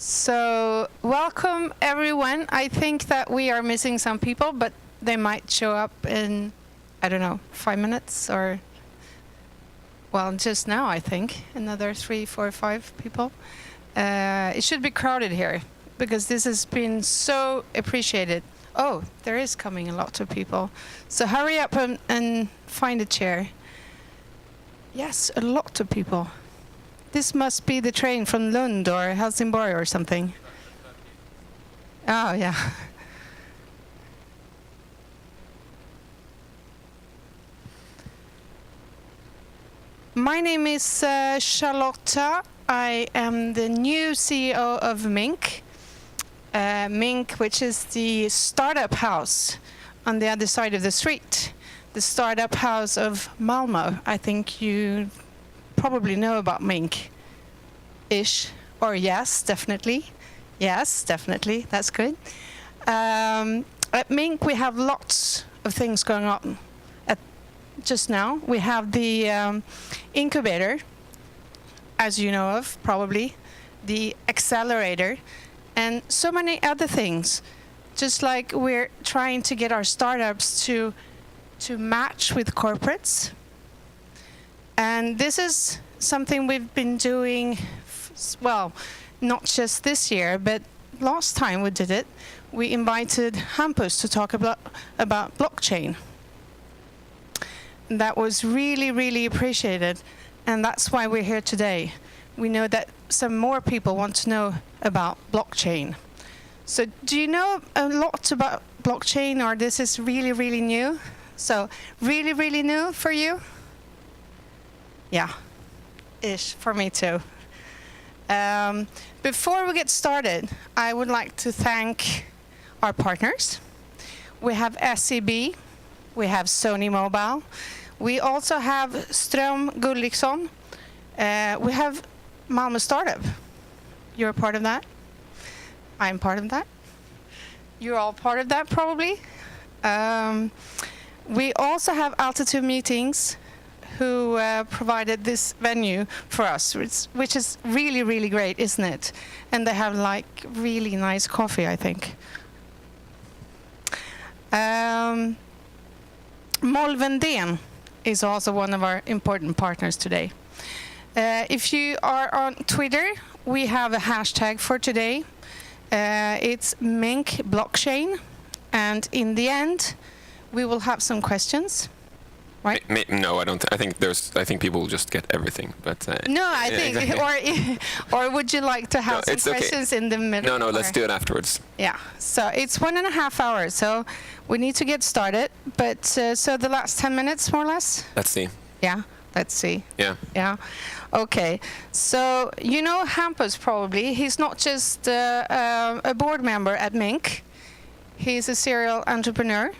So, welcome everyone. I think that we are missing some people, but they might show up in, I don't know, 5 minutes or, well, just now I think, another 3, 4, 5 people. It should be crowded here because this has been so appreciated. Oh, there is coming a lot of people. So hurry up and find a chair. Yes, a lot of people. This must be the train from Lund or Helsingborg or something. Oh, yeah. My name is Charlotta. I am the new CEO of Mink. Mink, which is the startup house on the other side of the street. The startup house of Malmö. I think you probably know about Mink-ish, or yes, definitely. Yes, definitely, that's good. At Mink we have lots of things going on. Just now we have the incubator, as you know of, probably, the accelerator, and so many other things. Just like we're trying to get our startups to match with corporates. And this is something we've been doing, well, not just this year, but last time we did it, we invited Hampus to talk about blockchain. That was really, really appreciated, and that's why we're here today. We know that some more people want to know about blockchain. So do you know a lot about blockchain, or this is really, really new? So really, really new for you? Yeah, ish, for me too. Before we get started, I would like to thank our partners. We have SEB, we have Sony Mobile, we also have Ström Gulliksson, we have Malmö Startup. You're a part of that. I'm part of that. You're all part of that, probably. We also have Altitude Meetings, who provided this venue for us, which is really, really great, isn't it? And they have like really nice coffee, I think. Molvenden is also one of our important partners today. If you are on Twitter, we have a hashtag for today. It's Mink Blockchain, and in the end, we will have some questions. Right? No, I don't. I think people will just get everything. But no, I think, exactly. or would you like to have some questions in the middle? No, let's do it afterwards. Yeah. So it's 1.5 hours. So we need to get started. But so the last 10 minutes, more or less. Let's see. Yeah. Let's see. Yeah. Yeah. Okay. So you know Hampus probably. He's not just a board member at Mink. He's a serial entrepreneur.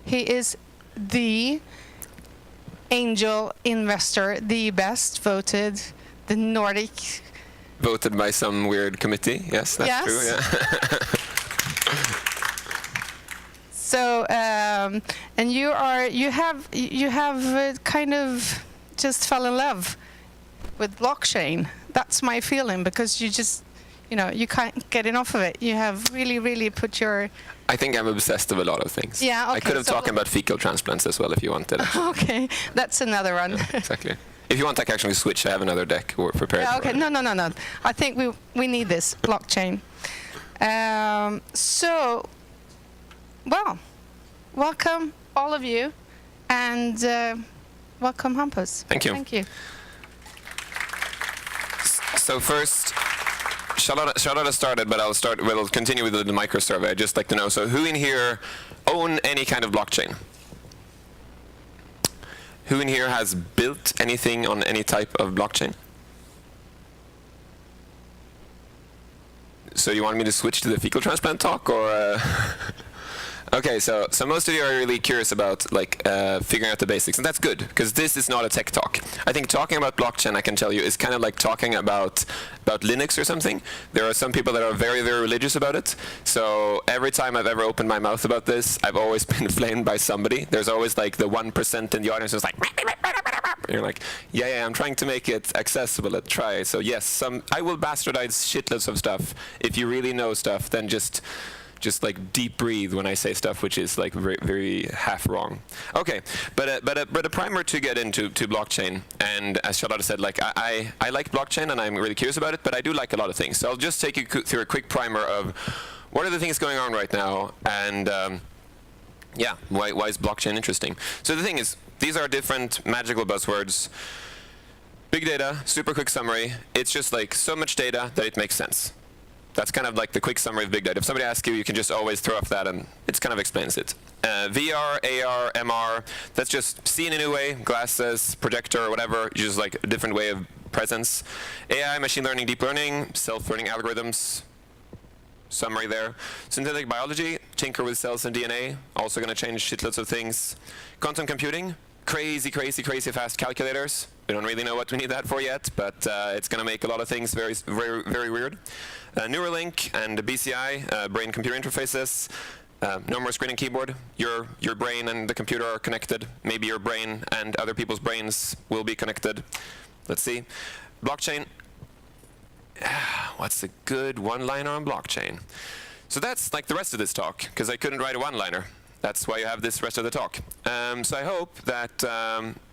He is the angel investor, the best voted, the Nordic. Voted by some weird committee. Yes, that's true. Yeah. So, and you have kind of just fell in love with blockchain. That's my feeling, because you just, you can't get enough of it. You have really, really put your... I think I'm obsessed with a lot of things. Yeah, okay. I could have talked about fecal transplants as well if you wanted. Okay, that's another one. Yeah, exactly. If you want, I can actually switch. I have another deck prepared. Yeah, okay, no. I think we need this blockchain. So, well, welcome all of you, and welcome Hampus. Thank you. Thank you. So first, Charlotta started, but we'll continue with the micro survey. I'd just like to know, so who in here own any kind of blockchain? Who in here has built anything on any type of blockchain? So you want me to switch to the fecal transplant talk, or? Okay, so most of you are really curious about like figuring out the basics, and that's good because this is not a tech talk. I think talking about blockchain, I can tell you, is kind of like talking about Linux or something. There are some people that are very, very religious about it. So every time I've ever opened my mouth about this, I've always been flamed by somebody. There's always like the 1% in the audience who's like, and you're like, yeah, I'm trying to make it accessible. Let's try. So yes, I will bastardize shitloads of stuff. If you really know stuff, then just like deep breathe when I say stuff which is like very, very half wrong. Okay, but a primer to get into blockchain, and as Charlotte said, like I like blockchain and I'm really curious about it, but I do like a lot of things. So I'll just take you through a quick primer of what are the things going on right now, and yeah, why is blockchain interesting? So the thing is, these are different magical buzzwords. Big data, super quick summary. It's just like so much data that it makes sense. That's kind of like the quick summary of big data. If somebody asks you, you can just always throw off that, and it kind of explains it. VR, AR, MR, that's just see in a new way, glasses, projector, whatever, just like a different way of presence. AI, machine learning, deep learning, self-learning algorithms, summary there. Synthetic biology, tinker with cells and DNA, also going to change shitloads of things. Quantum computing, crazy fast calculators. We don't really know what we need that for yet, but it's going to make a lot of things very, very, very weird. Neuralink and BCI, brain-computer interfaces. No more screen and keyboard. Your brain and the computer are connected. Maybe your brain and other people's brains will be connected. Let's see. Blockchain. What's a good one-liner on blockchain? So that's like the rest of this talk, because I couldn't write a one-liner. That's why you have this rest of the talk. So I hope that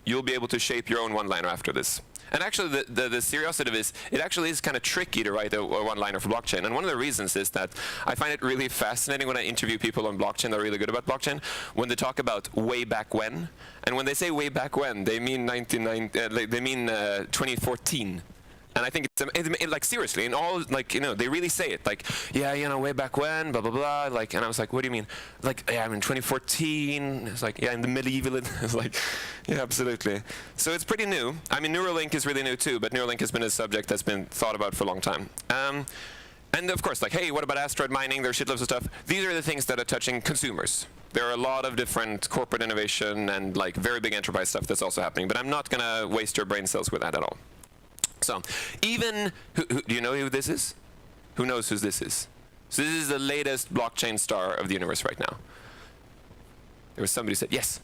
you'll be able to shape your own one-liner after this. And actually, the seriosity of this, it actually is kind of tricky to write a one-liner for blockchain. And one of the reasons is that I find it really fascinating when I interview people on blockchain that are really good about blockchain, when they talk about way back when. And when they say way back when, they mean 2014. And I think it's like seriously, in all, like, you know, they really say it, like, yeah, you know, way back when, blah blah blah, like, and I was like, what do you mean? Like, yeah, I'm in 2014. It's like, yeah, in the medieval. It's like, yeah, absolutely. So it's pretty new. I mean, Neuralink is really new too, but Neuralink has been a subject that's been thought about for a long time. And of course, like, hey, what about asteroid mining? There's shitloads of stuff. These are the things that are touching consumers. There are a lot of different corporate innovation and like very big enterprise stuff that's also happening, but I'm not gonna waste your brain cells with that at all. So, even, do you know who this is? Who knows who this is? So this is the latest blockchain star of the universe right now. There was somebody who said, yes,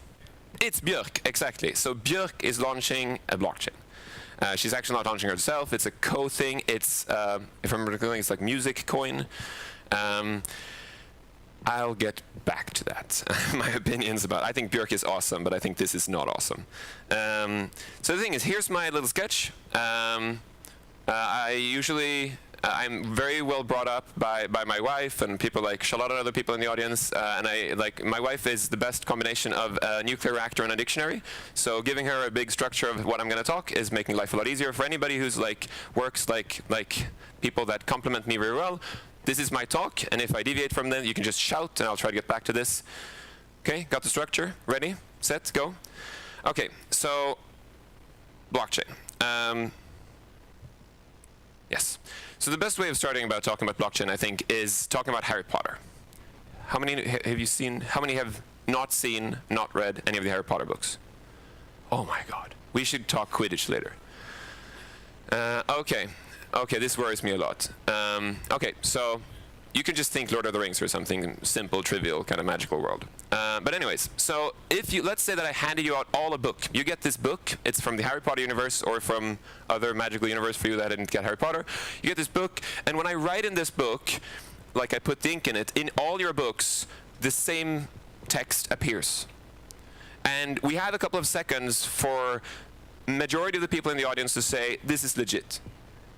it's Björk, exactly. So Björk is launching a blockchain. She's actually not launching herself, it's a co-thing. It's, if I remember correctly, it's like music coin. I'll get back to that. My opinions about I think Björk is awesome, but I think this is not awesome. So the thing is, here's my little sketch. I'm very well brought up by my wife and people like Charlotte and other people in the audience. And my wife is the best combination of a nuclear reactor and a dictionary. So giving her a big structure of what I'm going to talk is making life a lot easier for anybody who's like works like people that complement me very well. This is my talk, and if I deviate from them, you can just shout, and I'll try to get back to this. Okay, got the structure? Ready, set, go? Okay, so blockchain. Yes. So the best way of starting about talking about blockchain, I think, is talking about Harry Potter. How many have you seen? How many have not seen, not read any of the Harry Potter books? Oh my God. We should talk Quidditch later. Okay, this worries me a lot. Okay, so you can just think Lord of the Rings or something simple, trivial, kind of magical world. But anyways, so let's say that I handed you out all a book. You get this book. It's from the Harry Potter universe or from other magical universe for you that didn't get Harry Potter. You get this book, and when I write in this book, like I put the ink in it, in all your books, the same text appears. And we have a couple of seconds for majority of the people in the audience to say, this is legit.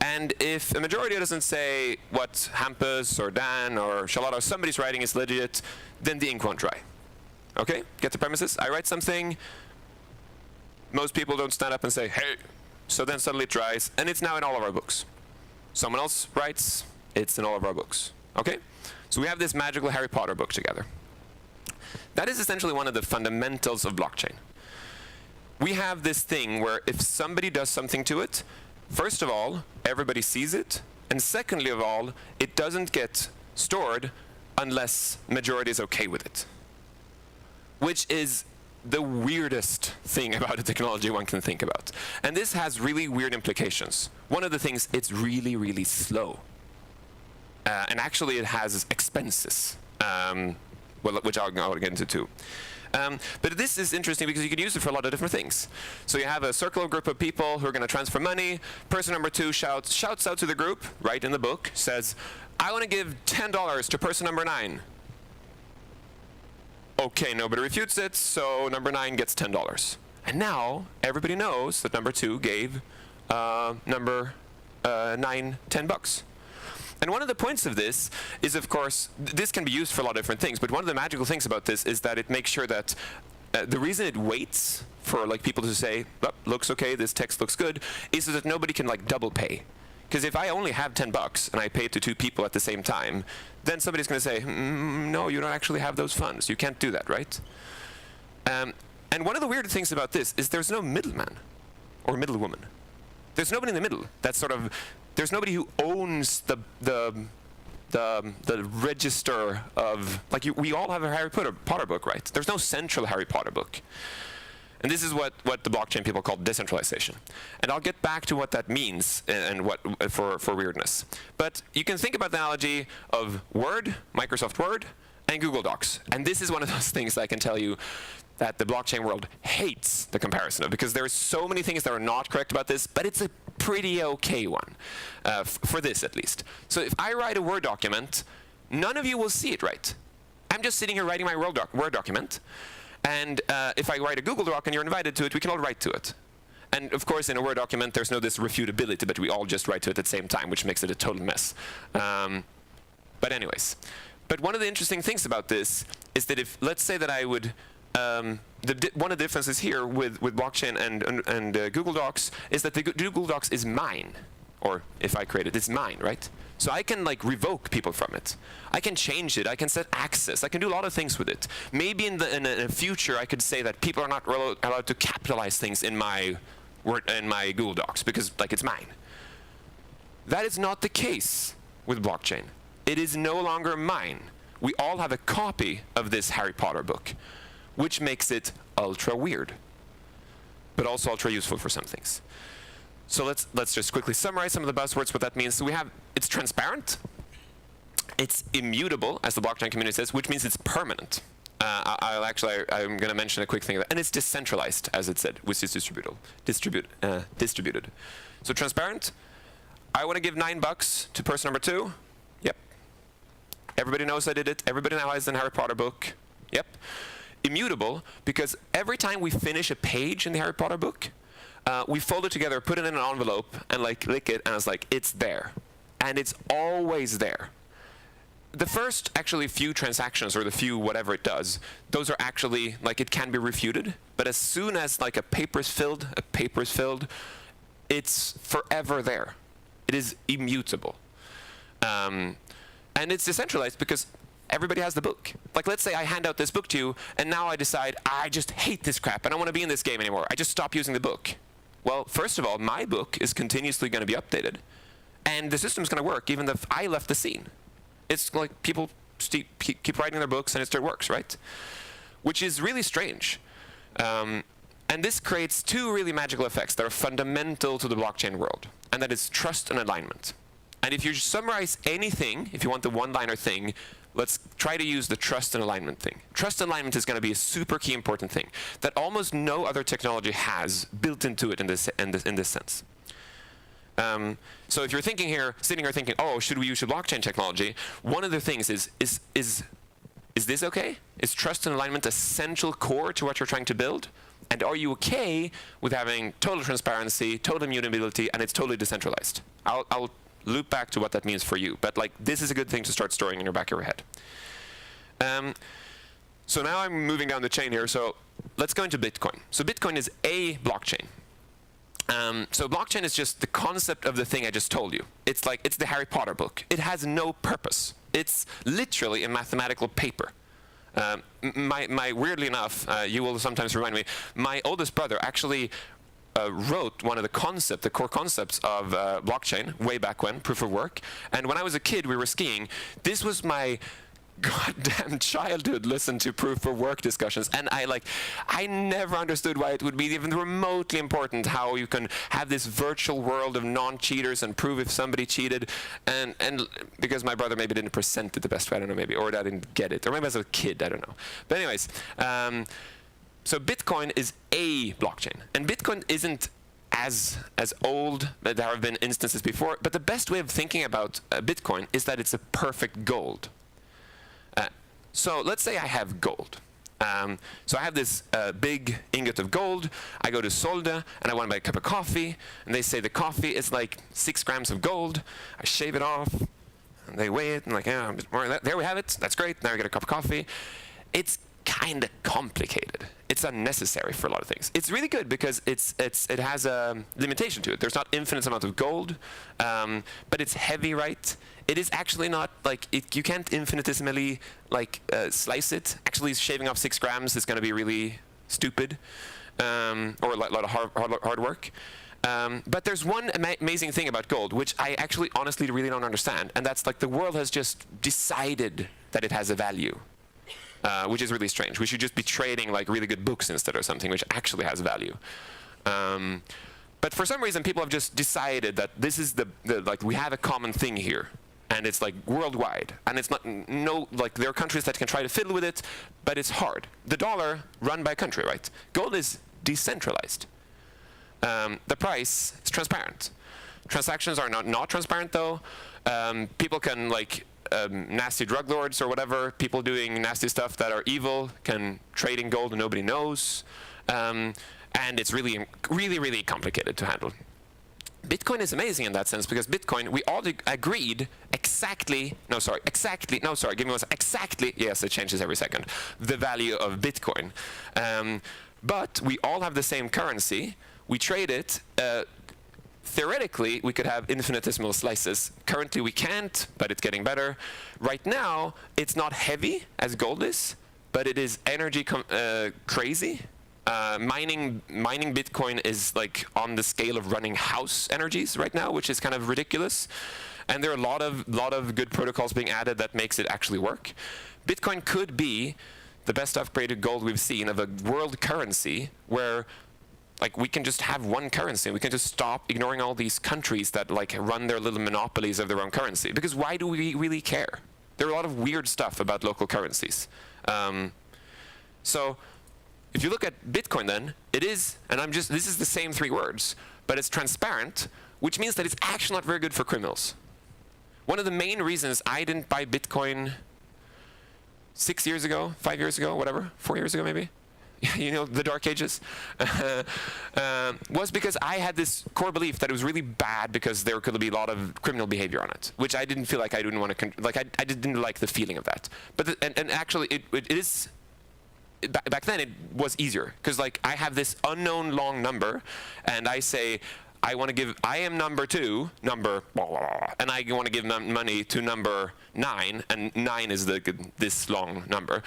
And if a majority doesn't say what Hampus or Dan or Charlotte or somebody's writing is legit, then the ink won't dry. Okay? Get the premises? I write something, most people don't stand up and say, hey. So then suddenly it dries, and it's now in all of our books. Someone else writes, it's in all of our books. Okay? So we have this magical Harry Potter book together. That is essentially one of the fundamentals of blockchain. We have this thing where if somebody does something to it, first of all, everybody sees it, and secondly of all, it doesn't get stored unless majority is okay with it. which is the weirdest thing about a technology one can think about. And this has really weird implications. One of the things, it's really, really slow. And actually it has expenses, which I'll get into too. But this is interesting because you can use it for a lot of different things. So you have a circle group of people who are going to transfer money. Person number 2 shouts out to the group, right in the book, says, I want to give $10 to person number 9. Okay, nobody refutes it, so number 9 gets $10. And now everybody knows that number 2 gave number 9 $10. And one of the points of this is, of course, this can be used for a lot of different things, but one of the magical things about this is that it makes sure that the reason it waits for like people to say, oh, looks okay, this text looks good, is so that nobody can like double pay. Because if I only have $10 and I pay it to 2 people at the same time, then somebody's going to say, no, you don't actually have those funds. You can't do that, right? And one of the weird things about this is there's no middleman or middlewoman. There's nobody in the middle. That's sort of, there's nobody who owns the register of, like we all have a Harry Potter book, right? There's no central Harry Potter book. And this is what the blockchain people call decentralization. And I'll get back to what that means and what for weirdness. But you can think about the analogy of Word, Microsoft Word, and Google Docs. And this is one of those things I can tell you that the blockchain world hates the comparison of, because there are so many things that are not correct about this, but it's a pretty okay one, for this at least. So if I write a Word document, none of you will see it, right? I'm just sitting here writing my Word document. And if I write a Google Doc and you're invited to it, we can all write to it. And of course, in a Word document, there's no this refutability, but we all just write to it at the same time, which makes it a total mess. But anyways, but one of the interesting things about this is that if, let's say that I would, one of the differences here with blockchain and Google Docs is that the Google Docs is mine. Or if I create it, it's mine, right? So I can like revoke people from it. I can change it. I can set access. I can do a lot of things with it. Maybe in the future, I could say that people are not allowed to capitalize things in my Google Docs because like it's mine. That is not the case with blockchain. It is no longer mine. We all have a copy of this Harry Potter book, which makes it ultra weird, but also ultra useful for some things. So let's just quickly summarize some of the buzzwords, what that means. So we have, it's transparent, it's immutable, as the blockchain community says, which means it's permanent. I'm going to mention a quick thing, and it's decentralized, as it said, which is distributed. So transparent, I want to give $9 to person number 2. Yep. Everybody knows I did it. Everybody now has an Harry Potter book. Yep. Immutable, because every time we finish a page in the Harry Potter book, we fold it together, put it in an envelope, and like lick it, and it's like, it's there. And it's always there. The first actually few transactions, or the few whatever it does, those are actually, like it can be refuted. But as soon as like a paper is filled, it's forever there. It is immutable. And it's decentralized because everybody has the book. Like let's say I hand out this book to you, and now I decide, I just hate this crap, I don't want to be in this game anymore. I just stop using the book. Well, first of all, my book is continuously going to be updated. And the system's going to work even if I left the scene. It's like people keep writing their books and it still works, right? Which is really strange. And this creates 2 really magical effects that are fundamental to the blockchain world. And that is trust and alignment. And if you summarize anything, if you want the one-liner thing, let's try to use the trust and alignment thing. Trust and alignment is going to be a super key important thing that almost no other technology has built into it in this sense. So if you're sitting here thinking, oh, should we use a blockchain technology? One of the things is this okay? Is trust and alignment a central core to what you're trying to build? And are you okay with having total transparency, total immutability, and it's totally decentralized? I'll loop back to what that means for you. But like, this is a good thing to start storing in your back of your head. So now I'm moving down the chain here. So let's go into Bitcoin. So Bitcoin is a blockchain. So blockchain is just the concept of the thing I just told you. It's like, it's the Harry Potter book. It has no purpose. It's literally a mathematical paper. Weirdly enough, you will sometimes remind me, my oldest brother actually wrote one of the core concepts of blockchain way back when, proof of work. And when I was a kid, we were skiing. This was my goddamn childhood listened to proof of work discussions, and I never understood why it would be even remotely important how you can have this virtual world of non-cheaters and prove if somebody cheated, and because my brother maybe didn't present it the best way, I don't know, maybe, or I didn't get it, or maybe as a kid, I don't know. But anyways, so Bitcoin is a blockchain, and Bitcoin isn't as old. There have been instances before, but the best way of thinking about Bitcoin is that it's a perfect gold. So let's say I have gold. So I have this big ingot of gold. I go to Solda and I want to buy a cup of coffee, and they say the coffee is like 6 grams of gold. I shave it off, and they weigh it, and like, yeah, there we have it. That's great. Now I get a cup of coffee. It's kind of complicated. It's unnecessary for a lot of things. It's really good because it has a limitation to it. There's not infinite amount of gold, but it's heavy, right? It is actually not like you can't infinitesimally slice it. Actually, shaving off 6 grams is going to be really stupid, or a lot of hard work. But there's one amazing thing about gold, which I actually honestly really don't understand, and that's like the world has just decided that it has a value. Which is really strange. We should just be trading like really good books instead or something, which actually has value. But for some reason, people have just decided that this is like we have a common thing here, and it's like worldwide. And it's not there are countries that can try to fiddle with it, but it's hard. The dollar run by a country, right? Gold is decentralized. The price is transparent. Transactions are not transparent though. People can nasty drug lords or whatever, people doing nasty stuff that are evil can trade in gold and nobody knows. And it's really, really, really complicated to handle. Bitcoin is amazing in that sense because Bitcoin, we all agreed exactly, yes, it changes every second, the value of Bitcoin. But we all have the same currency. We trade it. Theoretically, we could have infinitesimal slices. Currently, we can't, but it's getting better. Right now, it's not heavy as gold is, but it is energy crazy. Mining Bitcoin is like on the scale of running house energies right now, which is kind of ridiculous. And there are a lot of good protocols being added that makes it actually work. Bitcoin could be the best upgraded gold we've seen of a world currency where we can just have one currency. We can just stop ignoring all these countries that run their little monopolies of their own currency. Because why do we really care? There are a lot of weird stuff about local currencies. So if you look at Bitcoin then, it is, and this is the same 3 words, but it's transparent, which means that it's actually not very good for criminals. One of the main reasons I didn't buy Bitcoin 6 years ago, 5 years ago, whatever, 4 years ago maybe, you know, the dark ages, was because I had this core belief that it was really bad because there could be a lot of criminal behavior on it, which I didn't feel like I didn't want to, I didn't like the feeling of that. But and actually it is, back then it was easier because I have this unknown long number and I say, I am number 2, number blah, blah, blah, and I want to give money to number 9, and 9 is this long number.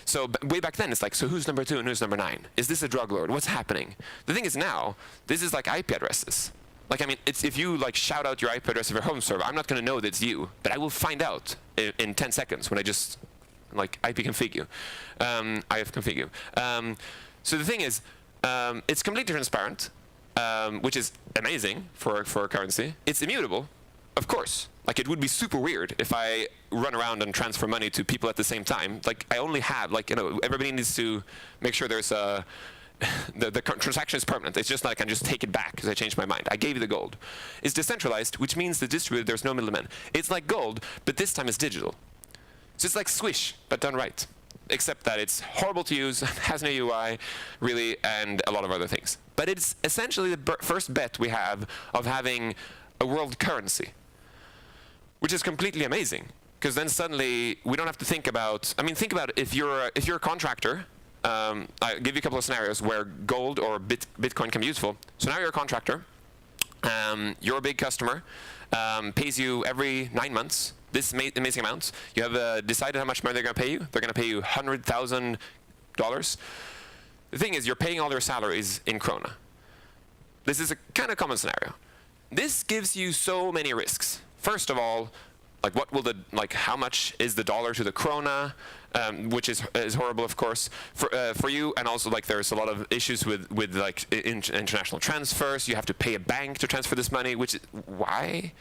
So way back then, it's so who's number 2 and who's number 9? Is this a drug lord? What's happening? The thing is now, this is like IP addresses. I mean, it's if you shout out your IP address of your home server, I'm not going to know that it's you, but I will find out in 10 seconds when I just IP config you, IF config you. So the thing is, it's completely transparent. Which is amazing for a currency. It's immutable, of course. It would be super weird if I run around and transfer money to people at the same time. I only have, everybody needs to make sure there's the transaction is permanent. It's just I can just take it back because I changed my mind. I gave you the gold. It's decentralized, which means the distributed, there's no middleman. It's like gold, but this time it's digital. So it's like Swish, but done right. Except that it's horrible to use, has no UI, really, and a lot of other things. But it's essentially the first bet we have of having a world currency, which is completely amazing. Because then suddenly we don't have to think about. I mean, think about it. If you're a contractor, I'll give you a couple of scenarios where gold or Bitcoin can be useful. So now you're a contractor. You're a big customer, pays you every 9 months. This amazing amount. You have decided how much money they're going to pay you. They're going to pay you $100,000. The thing is, you're paying all their salaries in krona. This is a kind of common scenario. This gives you so many risks. First of all, Like, what will how much is the dollar to the krona, which is horrible, of course, for you. And also, like, there's a lot of issues with like international transfers. You have to pay a bank to transfer this money, which is why.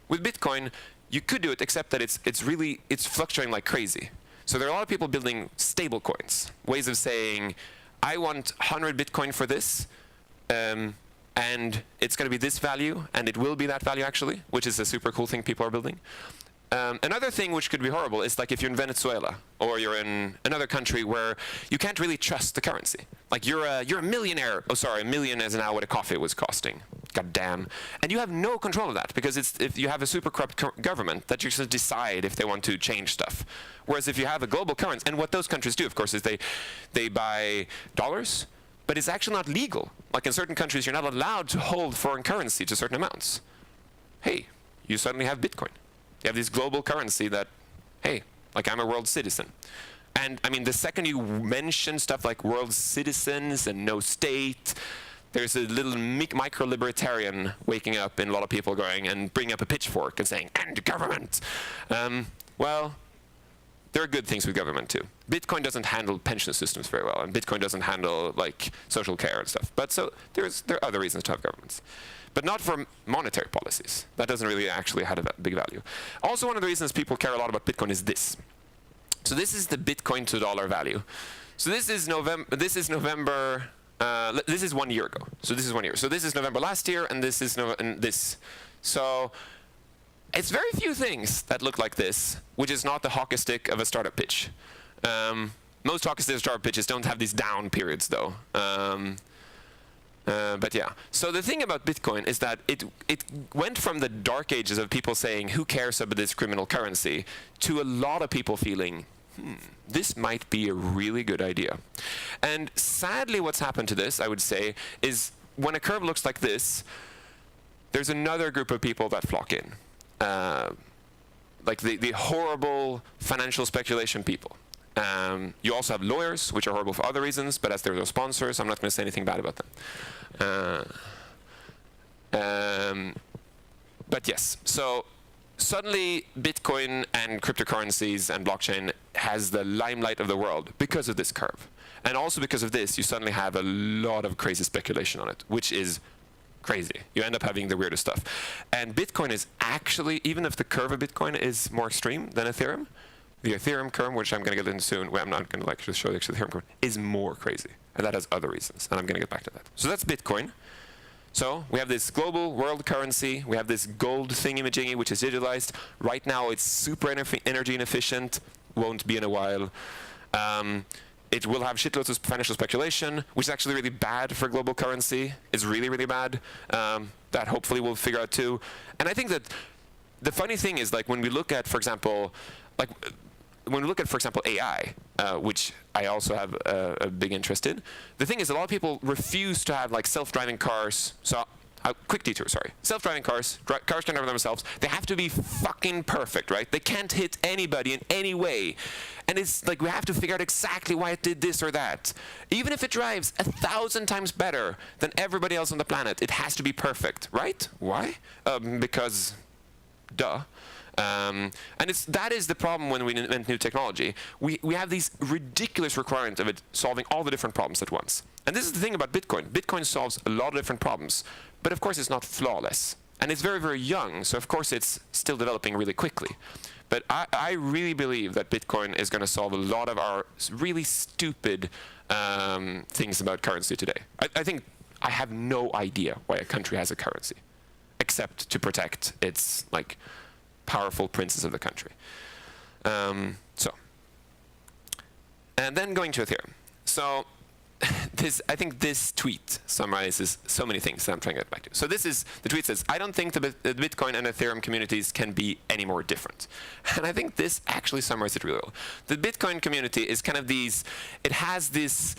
With Bitcoin, you could do it, except that it's fluctuating like crazy. So there are a lot of people building stable coins, ways of saying, I want 100 Bitcoin for this, and it's going to be this value, and it will be that value actually, which is a super cool thing people are building. Another thing which could be horrible is like if you're in Venezuela or you're in another country where you can't really trust the currency. Like you're a millionaire. Oh, sorry, a million is now what a coffee was costing. God damn. And you have no control of that because if you have a super corrupt government that you just decide if they want to change stuff. Whereas if you have a global currency, and what those countries do, of course, is they buy dollars, but it's actually not legal. Like in certain countries, you're not allowed to hold foreign currency to certain amounts. Hey, you suddenly have Bitcoin. You have this global currency that, hey, like I'm a world citizen. And I mean, the second you mention stuff like world citizens and no state, there's a little micro-libertarian waking up in a lot of people going and bring up a pitchfork and saying, and government. Well, there are good things with government too. Bitcoin doesn't handle pension systems very well, and Bitcoin doesn't handle like social care and stuff. But so there are other reasons to have governments. But not for monetary policies. That doesn't really actually have a big value. Also, one of the reasons people care a lot about Bitcoin is this. So this is the Bitcoin to dollar value. So this is November. This is 1 year ago. So this is 1 year. So this is November last year, and this is this. So it's very few things that look like this, which is not the hockey stick of a startup pitch. Most hockey stick startup pitches don't have these down periods, though. But yeah, so the thing about Bitcoin is that it went from the dark ages of people saying, who cares about this criminal currency, to a lot of people feeling, this might be a really good idea. And sadly what's happened to this, I would say, is when a curve looks like this, there's another group of people that flock in. Like the horrible financial speculation people. You also have lawyers, which are horrible for other reasons, but as they're their sponsors, I'm not going to say anything bad about them. But yes, so suddenly Bitcoin and cryptocurrencies and blockchain has the limelight of the world because of this curve. And also because of this, you suddenly have a lot of crazy speculation on it, which is crazy. You end up having the weirdest stuff. And Bitcoin is actually, even if the curve of Bitcoin is more extreme than Ethereum, the Ethereum curve, which I'm going to get into soon, well, I'm not going to like just show you the Ethereum curve, is more crazy. And that has other reasons. And I'm going to get back to that. So that's Bitcoin. So we have this global world currency. We have this gold thingy-majingy, which is digitalized. Right now, it's super energy inefficient. Won't be in a while. It will have shitloads of financial speculation, which is actually really bad for global currency. It's really, really bad. That hopefully we'll figure out too. And I think that the funny thing is, like, when we look at, for example, AI, which I also have a big interest in, the thing is a lot of people refuse to have like self-driving cars. So, quick detour, sorry. Self-driving cars, cars can drive themselves. They have to be fucking perfect, right? They can't hit anybody in any way. And it's like we have to figure out exactly why it did this or that. Even if it drives 1,000 times better than everybody else on the planet, it has to be perfect, right? Why? Because, duh. And that is the problem when we invent new technology. We have these ridiculous requirements of it solving all the different problems at once. And this is the thing about Bitcoin. Bitcoin solves a lot of different problems, but of course it's not flawless. And it's very, very young, so of course it's still developing really quickly. But I really believe that Bitcoin is going to solve a lot of our really stupid things about currency today. I think I have no idea why a country has a currency, except to protect its like powerful princes of the country. And then going to Ethereum. So I think this tweet summarizes so many things that I'm trying to get back to. So the tweet says, I don't think the Bitcoin and Ethereum communities can be any more different. And I think this actually summarizes it really well. The Bitcoin community is kind of it has this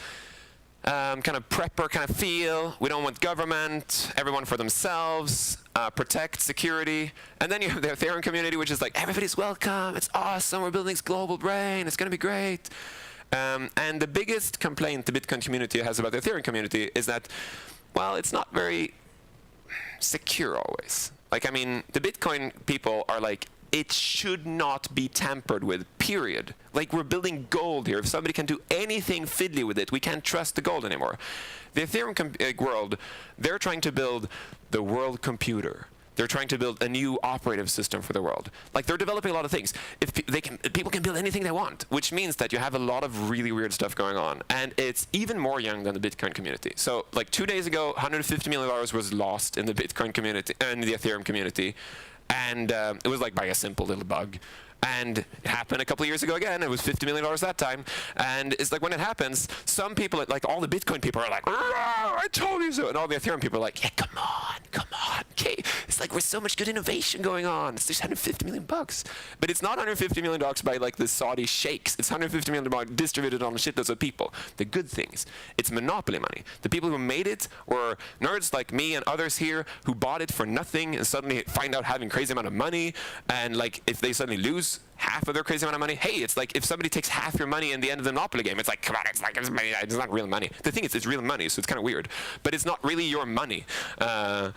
kind of prepper kind of feel. We don't want government, everyone for themselves, protect security. And then you have the Ethereum community, which is like, everybody's welcome, it's awesome, we're building this global brain, it's going to be great. And the biggest complaint the Bitcoin community has about the Ethereum community is that, well, it's not very secure always. Like, I mean, the Bitcoin people are like it should not be tampered with, period. Like, we're building gold here. If somebody can do anything fiddly with it, we can't trust the gold anymore. The Ethereum world, they're trying to build the world computer. They're trying to build a new operative system for the world. Like, they're developing a lot of things. If people can build anything they want, which means that you have a lot of really weird stuff going on. And it's even more young than the Bitcoin community. So, like, 2 days ago, $150 million was lost in the Bitcoin community and the Ethereum community. And it was like by a simple little bug. And it happened a couple of years ago again. It was $50 million that time. And it's like, when it happens, some people, like all the Bitcoin people are like, I told you so. And all the Ethereum people are like, yeah, come on. Okay. It's like, there's so much good innovation going on. It's just $150 million. But it's not $150 million by like the Saudi sheikhs. It's $150 million distributed on shitloads of people. The good things. It's monopoly money. The people who made it were nerds like me and others here who bought it for nothing and suddenly find out having crazy amount of money. And like, if they suddenly lose half of their crazy amount of money, hey, it's like if somebody takes half your money in the end of the Monopoly game, it's like, come on, it's not real money. The thing is, it's real money, so it's kind of weird, but it's not really your money. I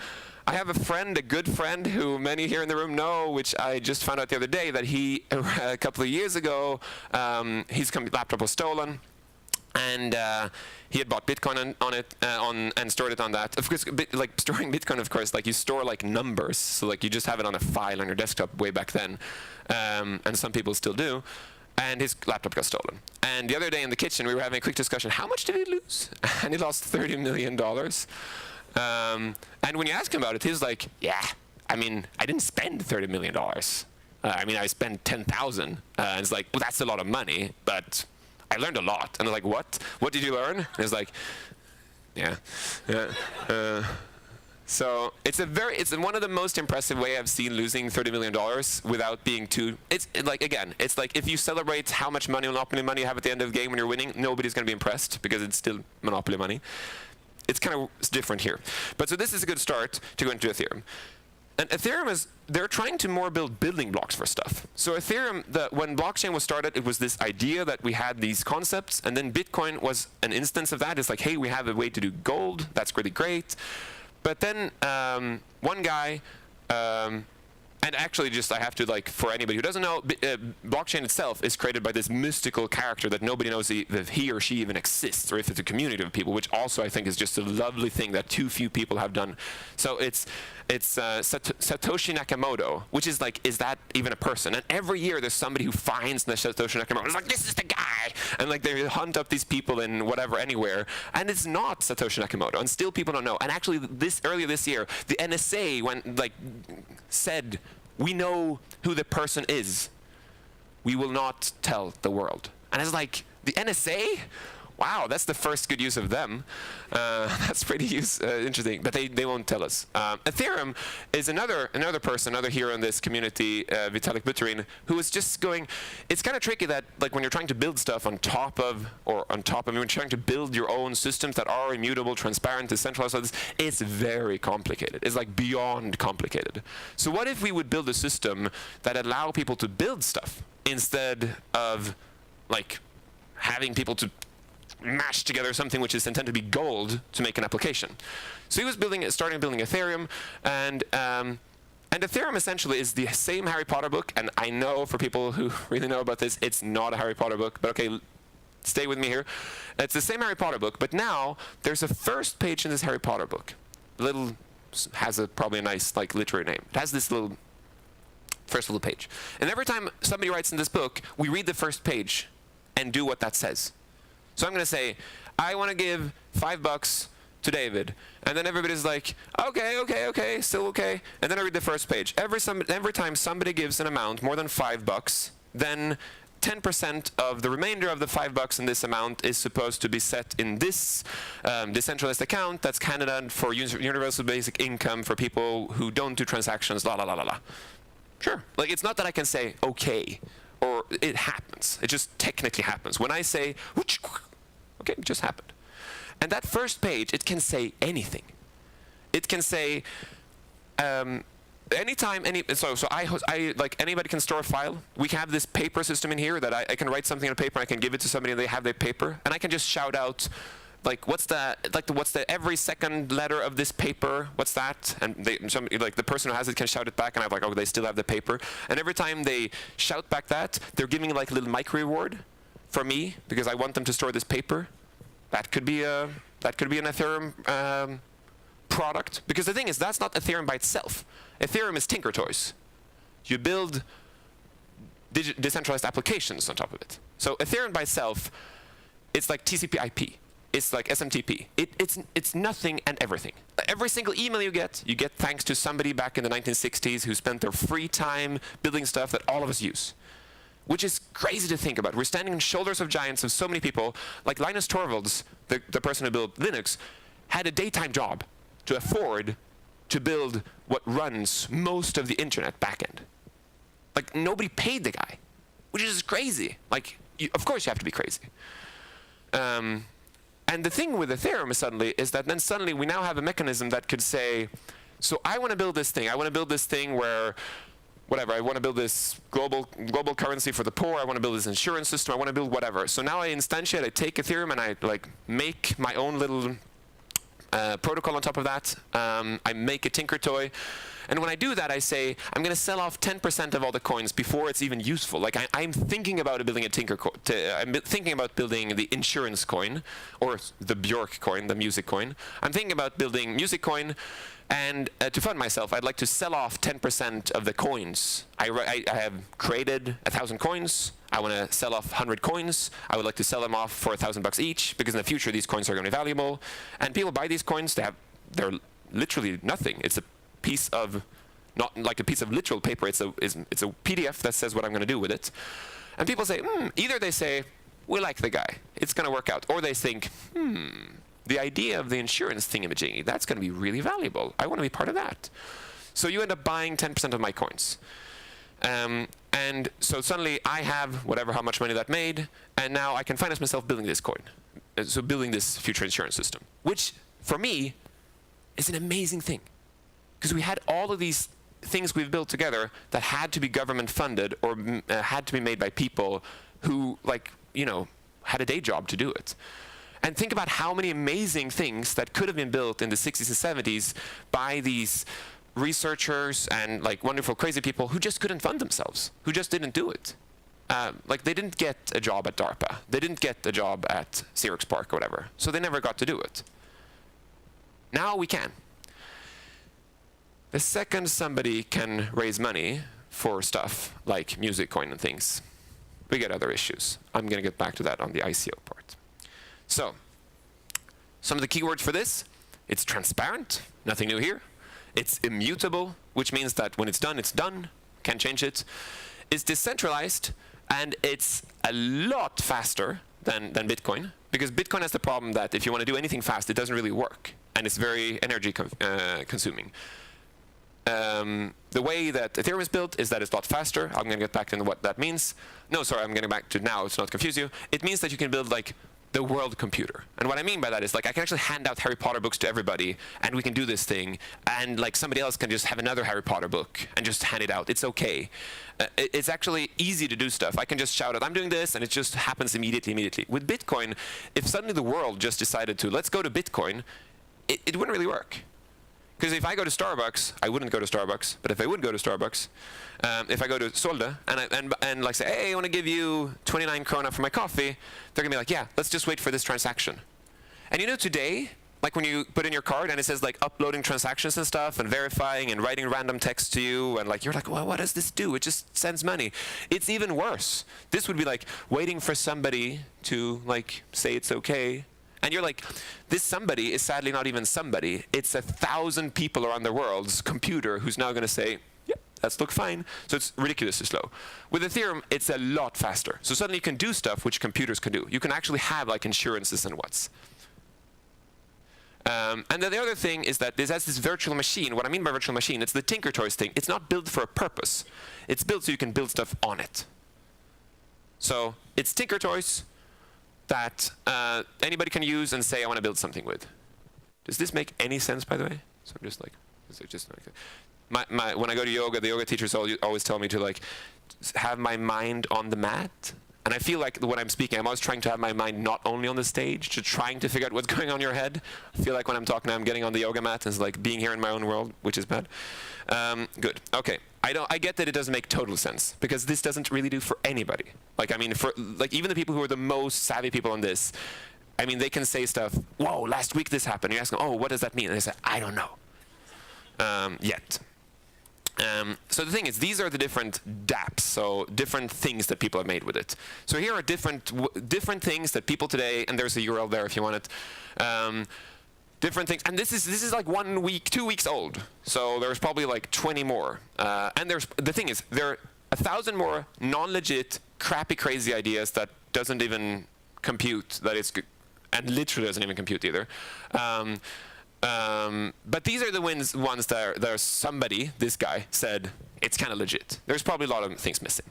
have a friend, a good friend, who many here in the room know, which I just found out the other day, that he, a couple of years ago, his laptop was stolen. And he had bought Bitcoin on it and stored it on that. Of course, like storing Bitcoin, of course, like you store like numbers. So like you just have it on a file on your desktop way back then. And some people still do. And his laptop got stolen. And the other day in the kitchen, we were having a quick discussion. How much did he lose? And he lost $30 million. And when you ask him about it, he's like, yeah, I mean, I didn't spend $30 million. I mean, I spent 10,000. And it's like, well, that's a lot of money, but I learned a lot. And I'm like, what? What did you learn? And it's like, yeah. So it's one of the most impressive way I've seen losing $30 million without being too, it's like if you celebrate how much Monopoly money you have at the end of the game when you're winning, nobody's going to be impressed because it's still Monopoly money. It's kind of different here. But so this is a good start to go into Ethereum. And Ethereum they're trying to more build building blocks for stuff. So Ethereum, when blockchain was started, it was this idea that we had these concepts, and then Bitcoin was an instance of that. It's like, hey, we have a way to do gold. That's really great. But then one guy, and actually just I have to, like, for anybody who doesn't know, blockchain itself is created by this mystical character that nobody knows if he or she even exists, or if it's a community of people, which also I think is just a lovely thing that too few people have done. So it's Satoshi Nakamoto, which is like, is that even a person? And every year there's somebody who finds the Satoshi Nakamoto. It's like, this is the guy! And like they hunt up these people in whatever, anywhere. And it's not Satoshi Nakamoto. And still people don't know. And actually earlier this year, the NSA said, we know who the person is. We will not tell the world. And it's like, the NSA? Wow, that's the first good use of them. That's pretty interesting, but they won't tell us. Ethereum is another hero in this community, Vitalik Buterin, who is just going. It's kind of tricky that, like, when you're trying to build stuff on top of, when you're trying to build your own systems that are immutable, transparent, decentralized, it's very complicated. It's like beyond complicated. So what if we would build a system that allow people to build stuff instead of, like, having people to mash together something which is intended to be gold to make an application. So he was starting building Ethereum, and Ethereum essentially is the same Harry Potter book. And I know for people who really know about this, it's not a Harry Potter book, but okay, stay with me here. It's the same Harry Potter book, but now there's a first page in this Harry Potter book. Has probably a nice, like, literary name. It has this first little page. And every time somebody writes in this book, we read the first page and do what that says. So I'm going to say, I want to give $5 to David. And then everybody's like, okay, still okay. And then I read the first page. Every time somebody gives an amount more than $5, then 10% of the remainder of the $5 in this amount is supposed to be set in this decentralized account that's candidate for universal basic income for people who don't do transactions, la la la la la. Sure. Like, it's not that I can say, okay, or it happens. It just technically happens. When I say, okay, it just happened. And that first page, it can say anything. It can say, anytime, like, anybody can store a file. We have this paper system in here that I can write something on a paper, I can give it to somebody and they have their paper. And I can just shout out, like what's the every second letter of this paper? What's that? And like the person who has it can shout it back, and I'm like, oh, they still have the paper. And every time they shout back that, they're giving like a little micro reward for me because I want them to store this paper. That could be an Ethereum product. Because the thing is, that's not Ethereum by itself. Ethereum is Tinker Toys. You build decentralized applications on top of it. So Ethereum by itself, it's like TCP/IP. It's like SMTP. It's nothing and everything. Every single email you get thanks to somebody back in the 1960s who spent their free time building stuff that all of us use. Which is crazy to think about. We're standing on shoulders of giants of so many people. Like Linus Torvalds, the person who built Linux, had a daytime job to afford to build what runs most of the internet backend. Like, nobody paid the guy, which is crazy. Like, of course you have to be crazy. And the thing with Ethereum is that then suddenly we now have a mechanism that could say, so I want to build this thing. I want to build this thing where, whatever, I want to build this global currency for the poor. I want to build this insurance system. I want to build whatever. So now I instantiate, I take Ethereum and I like make my own little protocol on top of that. I make a Tinker Toy. And when I do that, I say, I'm going to sell off 10% of all the coins before it's even useful. Like, I'm thinking about building a I'm thinking about building the insurance coin, or the Björk coin, the music coin. I'm thinking about building music coin, and to fund myself, I'd like to sell off 10% of the coins. I have created 1,000 coins. I want to sell off 100 coins. I would like to sell them off for $1,000 each, because in the future, these coins are going to be valuable. And people buy these coins. They're literally nothing. It's a piece of, not like a piece of literal paper, it's a PDF that says what I'm going to do with it. And people say, either they say, we like the guy, it's going to work out, or they think, the idea of the insurance thingamajiggy, that's going to be really valuable. I want to be part of that. So you end up buying 10% of my coins. And so suddenly I have how much money that made, and now I can finance myself building this coin. So building this future insurance system, which for me is an amazing thing. Because we had all of these things we've built together that had to be government funded or had to be made by people who, had a day job to do it. And think about how many amazing things that could have been built in the 60s and 70s by these researchers and wonderful, crazy people who just couldn't fund themselves, who just didn't do it. They didn't get a job at DARPA. They didn't get a job at Xerox PARC or whatever. So they never got to do it. Now we can. The second somebody can raise money for stuff like music coin and things, we get other issues. I'm going to get back to that on the ICO part. So, some of the keywords for this: it's transparent, nothing new here. It's immutable, which means that when it's done, can't change it. It's decentralized, and it's a lot faster than Bitcoin, because Bitcoin has the problem that if you want to do anything fast, it doesn't really work, and it's very energy consuming. The way that Ethereum is built is that it's a lot faster. I'm going to get back to what that means. No, sorry, I'm getting back to now, it's not confuse you. It means that you can build the world computer. And what I mean by that is I can actually hand out Harry Potter books to everybody, and we can do this thing, and somebody else can just have another Harry Potter book and just hand it out. It's okay. It's actually easy to do stuff. I can just shout out, I'm doing this, and it just happens immediately. With Bitcoin, if suddenly the world just decided to, let's go to Bitcoin, it wouldn't really work. Because if I go to Starbucks, I wouldn't go to Starbucks. But if I would go to Starbucks, if I go to Solde and say, hey, I want to give you 29 krona for my coffee, they're gonna be like, yeah, let's just wait for this transaction. And today, when you put in your card and it says uploading transactions and stuff and verifying and writing random text to you, and you're like, well, what does this do? It just sends money. It's even worse. This would be waiting for somebody to say it's okay. And you're like, this somebody is sadly not even somebody. It's 1,000 people around the world's computer who's now going to say, yep, that's look fine. So it's ridiculously slow. With Ethereum, it's a lot faster. So suddenly you can do stuff which computers can do. You can actually have insurances and what's. And then the other thing is that this has this virtual machine. What I mean by virtual machine, it's the Tinker Toys thing. It's not built for a purpose. It's built so you can build stuff on it. So it's Tinker Toys that anybody can use and say, I want to build something with. Does this make any sense, by the way? So I'm just is it just when I go to yoga, the yoga teachers always tell me to have my mind on the mat And I feel like when I'm speaking, I'm always trying to have my mind not only on the stage, to trying to figure out what's going on in your head. I feel like when I'm talking, I'm getting on the yoga mat and it's like being here in my own world, which is bad. Good. Okay. I get that it doesn't make total sense, because this doesn't really do for anybody. Like, I mean, for like even the people who are the most savvy people on this, I mean, they can say stuff, whoa, last week this happened. You ask them, oh, what does that mean? And they say, I don't know. Yet. So the thing is, these are the different dApps, so different things that people have made with it. So here are different things that people today, and there's a URL there if you want it, different things. And this is like 1 week, 2 weeks old. So there's probably like 20 more. And the thing is, there are 1,000 more non-legit, crappy, crazy ideas that doesn't even compute, that it's, and literally doesn't even compute either. But these are the ones that are somebody, this guy, said it's kind of legit. There's probably a lot of things missing.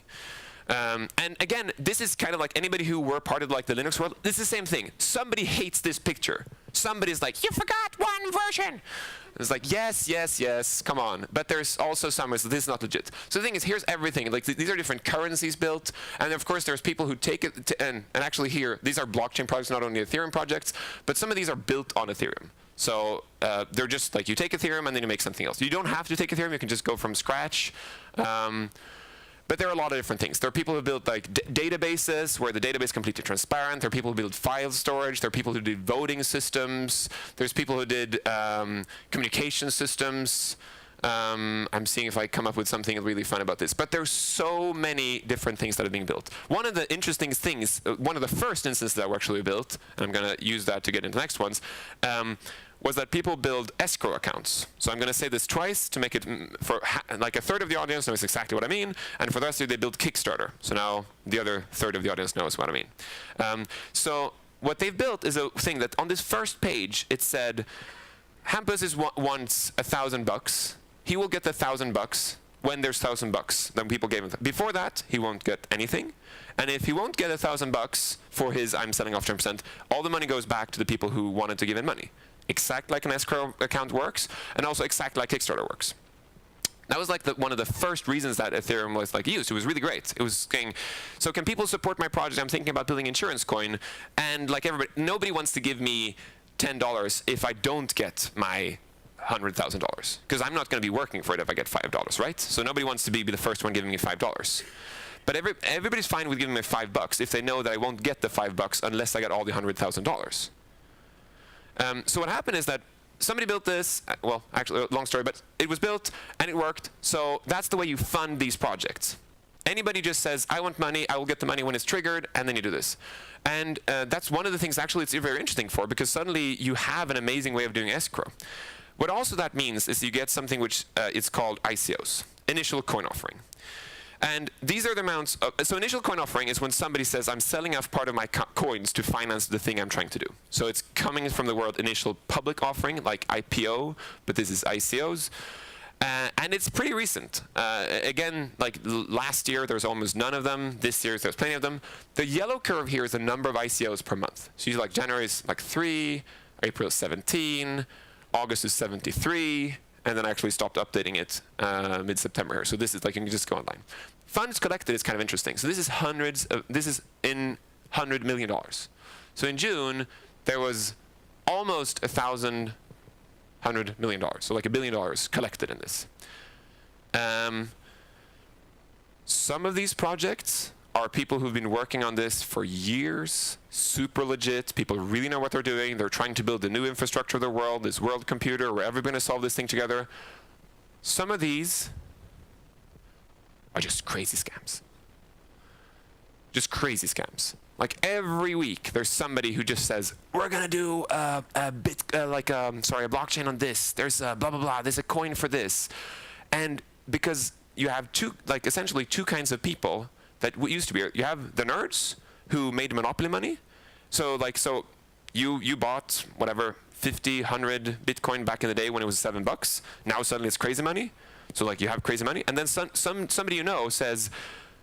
And again, this is kind of like anybody who were part of like the Linux world. This is the same thing. Somebody hates this picture. Somebody's like, you forgot one version. It's like, yes, yes, yes, come on. But there's also some ways that this is not legit. So the thing is, here's everything. Like these are different currencies built. And of course, there's people who take it and actually here, these are blockchain projects, not only Ethereum projects, but some of these are built on Ethereum. So they're just like, you take Ethereum and then you make something else. You don't have to take Ethereum, you can just go from scratch. But there are a lot of different things. There are people who build like databases where the database is completely transparent. There are people who build file storage. There are people who did voting systems. There's people who did communication systems. I'm seeing if I come up with something really fun about this. But there's so many different things that are being built. One of the interesting things, one of the first instances that were actually built, and I'm going to use that to get into the next ones, was that people build escrow accounts. So I'm going to say this twice to make it for like a third of the audience knows exactly what I mean, and for the rest of you, they build Kickstarter. So now the other third of the audience knows what I mean. So what they've built is a thing that on this first page, it said, Hampus wants $1,000. He will get the $1,000 when there's $1,000. Then people gave him. Before that, he won't get anything. And if he won't get $1,000 for his I'm selling off 10%, all the money goes back to the people who wanted to give him money. Exact like an escrow account works, and also exact like Kickstarter works. That was like one of the first reasons that Ethereum was like used. It was really great. It was saying, so can people support my project? I'm thinking about building insurance coin, and like everybody, nobody wants to give me $10 if I don't get my $100,000, because I'm not going to be working for it if I get $5, right? So nobody wants to be the first one giving me $5. But everybody's fine with giving me $5 if they know that I won't get the $5 unless I get all the $100,000. So what happened is that somebody built this, well, actually, long story, but it was built and it worked. So that's the way you fund these projects. Anybody just says, I want money, I will get the money when it's triggered, and then you do this. And that's one of the things actually it's very interesting for, because suddenly you have an amazing way of doing escrow. What also that means is you get something which is called ICOs, initial coin offering. And these are the amounts of, so initial coin offering is when somebody says, I'm selling off part of my coins to finance the thing I'm trying to do. So it's coming from the word initial public offering, like IPO, but this is ICOs. And it's pretty recent. Again, like last year, there's almost none of them. This year, there's plenty of them. The yellow curve here is the number of ICOs per month. So you like January is like 3, April is 17, August is 73, and then I actually stopped updating it mid-September here. So this is like, you can just go online. Funds collected is kind of interesting. So this is this is in $100 million. So in June, there was almost $100 million. So like $1 billion collected in this. Some of these projects are people who've been working on this for years, super legit. People really know what they're doing. They're trying to build the new infrastructure of the world, this world computer, we're ever going to solve this thing together. Some of these are just crazy scams. Just crazy scams. Like every week, there's somebody who just says, we're going to do a blockchain on this. There's a blah, blah, blah. There's a coin for this. And because you have essentially two kinds of people that used to be. You have the nerds who made monopoly money. So you bought whatever 50, 100 Bitcoin back in the day when it was $7. Now suddenly it's crazy money. So like you have crazy money, and then somebody you know says,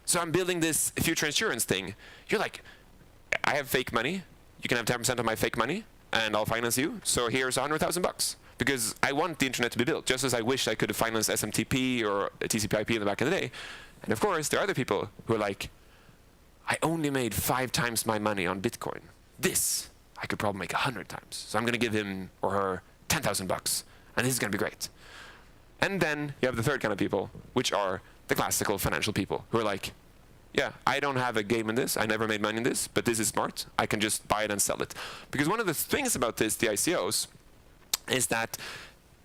so I'm building this future insurance thing. You're like, I have fake money. You can have 10% of my fake money, and I'll finance you. So here's $100,000 because I want the internet to be built, just as I wish I could have financed SMTP or TCP/IP in the back in the day. And of course, there are other people who are like, I only made 5 times my money on Bitcoin. This, I could probably make 100 times. So I'm going to give him or her 10,000 bucks, and this is going to be great. And then you have the third kind of people, which are the classical financial people, who are like, yeah, I don't have a game in this, I never made money in this, but this is smart, I can just buy it and sell it. Because one of the things about this, the ICOs, is that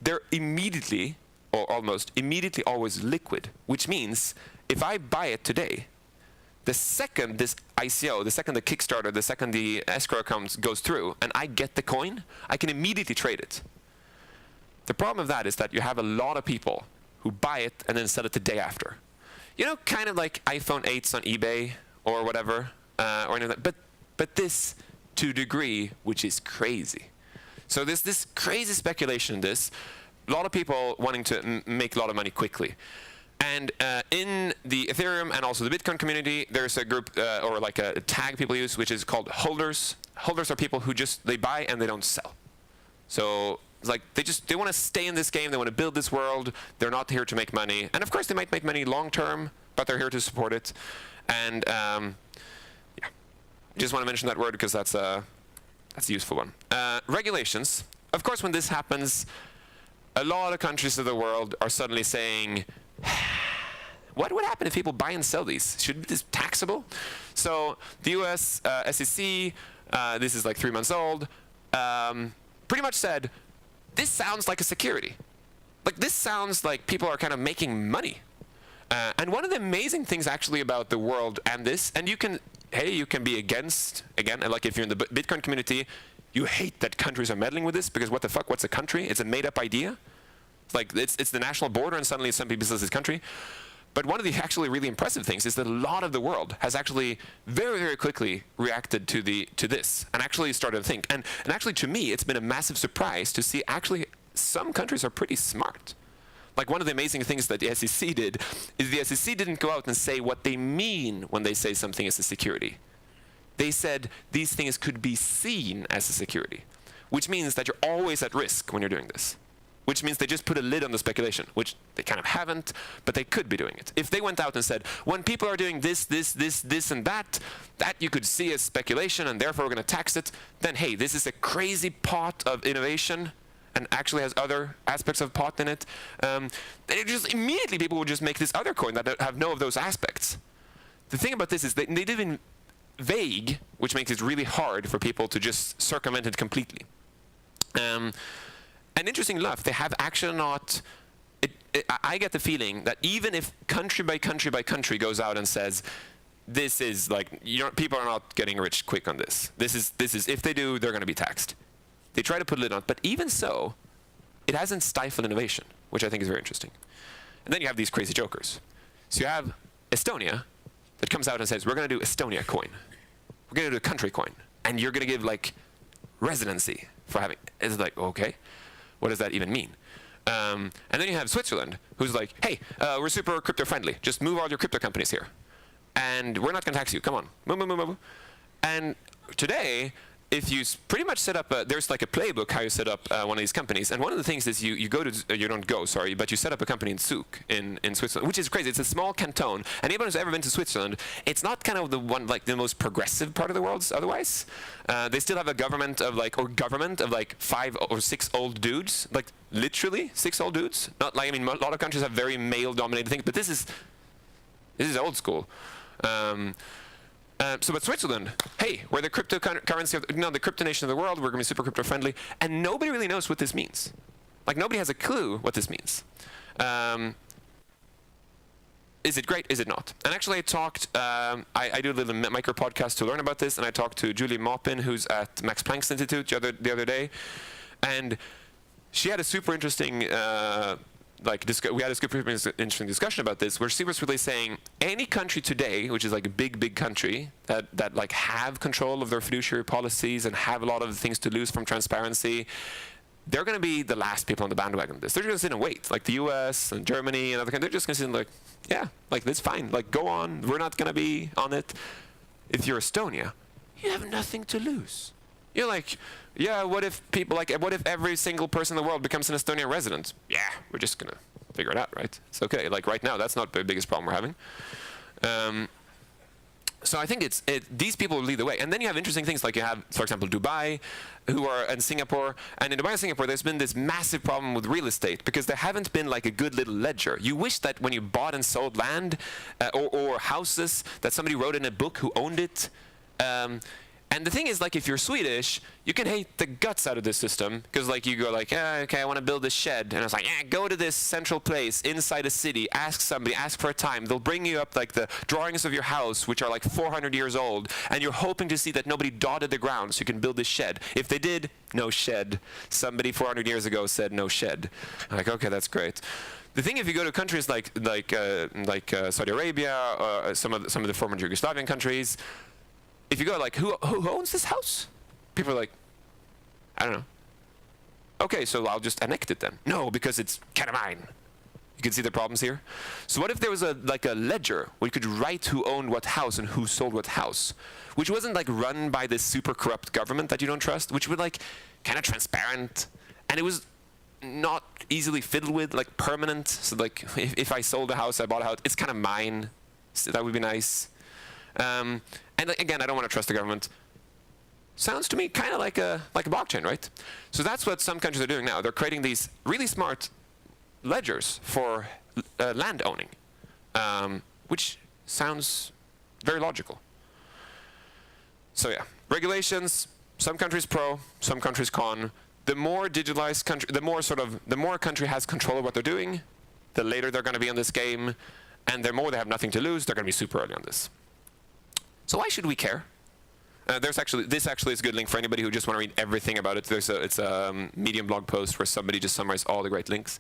they're immediately, or almost immediately always liquid, which means if I buy it today, the second this ICO, the second the Kickstarter, the second the escrow account goes through, and I get the coin, I can immediately trade it. The problem of that is that you have a lot of people who buy it and then sell it the day after. You know, kind of like iPhone 8s on eBay or whatever, or anything like that. But this to a degree which is crazy. So there's this crazy speculation in this. A lot of people wanting to make a lot of money quickly. And in the Ethereum and also the Bitcoin community, there's a group or like a tag people use, which is called holders. Holders are people who just, they buy and they don't sell. So it's like they want to stay in this game, they want to build this world, they're not here to make money. And of course they might make money long term, but they're here to support it. And yeah, just want to mention that word because that's a useful one. Regulations. Of course, when this happens, a lot of countries of the world are suddenly saying, what would happen if people buy and sell these? Should this be taxable? So the US SEC, this is like 3 months old, pretty much said, this sounds like a security. Like this sounds like people are kind of making money. And one of the amazing things actually about the world and this, and you can be against, again, like if you're in the Bitcoin community, you hate that countries are meddling with this because what the fuck, what's a country? It's a made up idea. Like it's the national border and suddenly some people say this country. But one of the actually really impressive things is that a lot of the world has actually very, very quickly reacted to this and actually started to think. And actually to me, it's been a massive surprise to see actually some countries are pretty smart. Like one of the amazing things that the SEC did is the SEC didn't go out and say what they mean when they say something is a security. They said these things could be seen as a security, which means that you're always at risk when you're doing this. Which means they just put a lid on the speculation, which they kind of haven't, but they could be doing it. If they went out and said, when people are doing this, and that you could see as speculation, and therefore we're going to tax it, then hey, this is a crazy pot of innovation, and actually has other aspects of pot in it. Then it just immediately people would just make this other coin that have no of those aspects. The thing about this is they did it vague, which makes it really hard for people to just circumvent it completely. And interesting enough, they have actually not. I get the feeling that even if country by country by country goes out and says, "This is like people are not getting rich quick on this. This is if they do, they're going to be taxed." They try to put a lid on it, but even so, it hasn't stifled innovation, which I think is very interesting. And then you have these crazy jokers. So you have Estonia that comes out and says, "We're going to do Estonia coin. We're going to do a country coin, and you're going to give like residency for having." It's like, okay. What does that even mean? And then you have Switzerland, who's like, hey, we're super crypto friendly. Just move all your crypto companies here. And we're not going to tax you. Come on. Move. And today, if you pretty much set up, there's like a playbook how you set up one of these companies. And one of the things is you set up a company in Zug in Switzerland, which is crazy. It's a small canton. And anyone who's ever been to Switzerland, it's not kind of the one, like the most progressive part of the world otherwise. They still have a government of like 5 or 6 old dudes, like literally 6 old dudes. Not like, I mean, a lot of countries have very male dominated things, but this is old school. But Switzerland, hey, we're the cryptocurrency the crypto nation of the world. We're going to be super crypto friendly, and nobody really knows what this means. Like nobody has a clue what this means. Is it great? Is it not? And actually, I talked. I do a little micro podcast to learn about this, and I talked to Julie Maupin, who's at Max Planck's Institute the other day, and she had a super interesting. We had a super interesting discussion about this, where she was really saying any country today, which is like a big country that like have control of their fiduciary policies and have a lot of things to lose from transparency, they're going to be the last people on the bandwagon of this. They're just going to sit and wait, like the U.S. and Germany and other countries. They're just going to sit and like, yeah, like that's fine, like go on. We're not going to be on it. If you're Estonia, you have nothing to lose. You're like, yeah, what if every single person in the world becomes an Estonian resident? Yeah, we're just going to figure it out, right? It's okay. Like right now, that's not the biggest problem we're having. So I think these people lead the way. And then you have interesting things like you have, for example, Dubai, and Singapore. And in Dubai and Singapore, there's been this massive problem with real estate because there haven't been like a good little ledger. You wish that when you bought and sold land or houses, that somebody wrote in a book who owned it. And the thing is, like, if you're Swedish, you can hate the guts out of this system because, like, you go like, yeah, okay, I want to build this shed, and it's like, yeah, go to this central place inside a city, ask somebody, ask for a time. They'll bring you up like the drawings of your house, which are like 400 years old, and you're hoping to see that nobody dotted the ground so you can build this shed. If they did, no shed. Somebody 400 years ago said no shed. I'm like, okay, that's great. The thing, if you go to countries like Saudi Arabia, some of the former Yugoslavian countries. If you go like, who owns this house? People are like, I don't know. Okay, so I'll just annex it then. No, because it's kind of mine. You can see the problems here. So what if there was a ledger where you could write who owned what house and who sold what house, which wasn't like run by this super corrupt government that you don't trust, which was like kind of transparent, and it was not easily fiddled with, like permanent. So like if I sold a house, I bought a house, it's kind of mine. So that would be nice. And again, I don't want to trust the government. Sounds to me kind of like a blockchain, right? So that's what some countries are doing now. They're creating these really smart ledgers for land owning, which sounds very logical. So yeah, regulations. Some countries pro, some countries con. The more digitalized country, the more a country has control of what they're doing, the later they're going to be on this game, and the more they have nothing to lose, they're going to be super early on this. So why should we care? This actually is a good link for anybody who just want to read everything about it. It's a Medium blog post where somebody just summarized all the great links.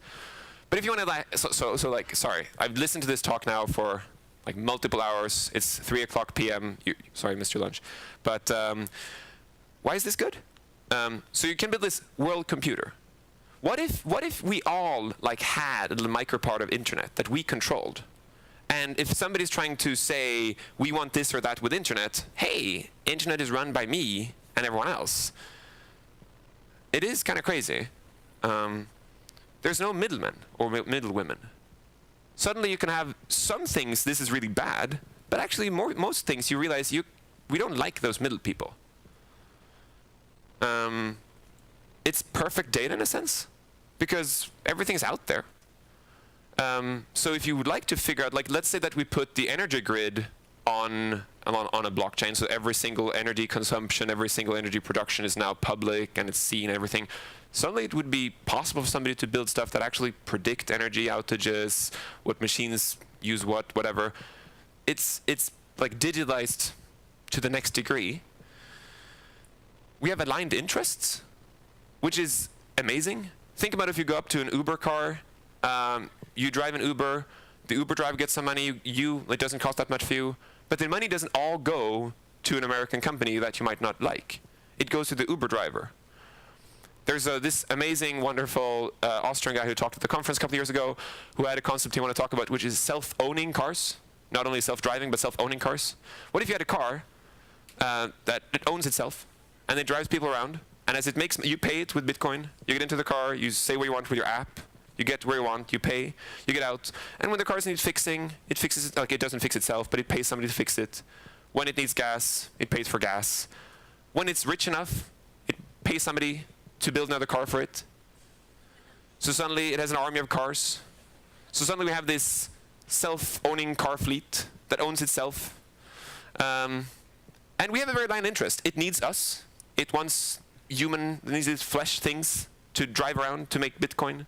But if you want to, sorry, I've listened to this talk now for like multiple hours. It's 3:00 p.m. Sorry, I missed your lunch. But why is this good? So you can build this world computer. What if we all like had a little micro part of internet that we controlled? And if somebody's trying to say, we want this or that with internet, hey, internet is run by me and everyone else. It is kind of crazy. There's no middlemen or middlewomen. Suddenly you can have some things, this is really bad, but actually most things you realize we don't like those middle people. It's perfect data in a sense, because everything's out there. So if you would like to figure out, like, let's say that we put the energy grid on a blockchain, so every single energy consumption, every single energy production is now public and it's seen and everything. Suddenly it would be possible for somebody to build stuff that actually predict energy outages, what machines use whatever. It's like digitalized to the next degree. We have aligned interests, which is amazing. Think about if you go up to an Uber car, you drive an Uber, the Uber driver gets some money, it doesn't cost that much for you, but the money doesn't all go to an American company that you might not like. It goes to the Uber driver. There's this amazing, wonderful Austrian guy who talked at the conference a couple of years ago who had a concept he wanted to talk about, which is self-owning cars. Not only self-driving, but self-owning cars. What if you had a car that it owns itself, and it drives people around, and as it makes, you pay it with Bitcoin, you get into the car, you say what you want with your app, you get where you want, you pay, you get out. And when the car needs fixing, it fixes it. Like, it doesn't fix itself, but it pays somebody to fix it. When it needs gas, it pays for gas. When it's rich enough, it pays somebody to build another car for it. So suddenly it has an army of cars. So suddenly we have this self-owning car fleet that owns itself. And we have a very aligned interest. It needs us. It wants it needs its flesh things to drive around to make Bitcoin.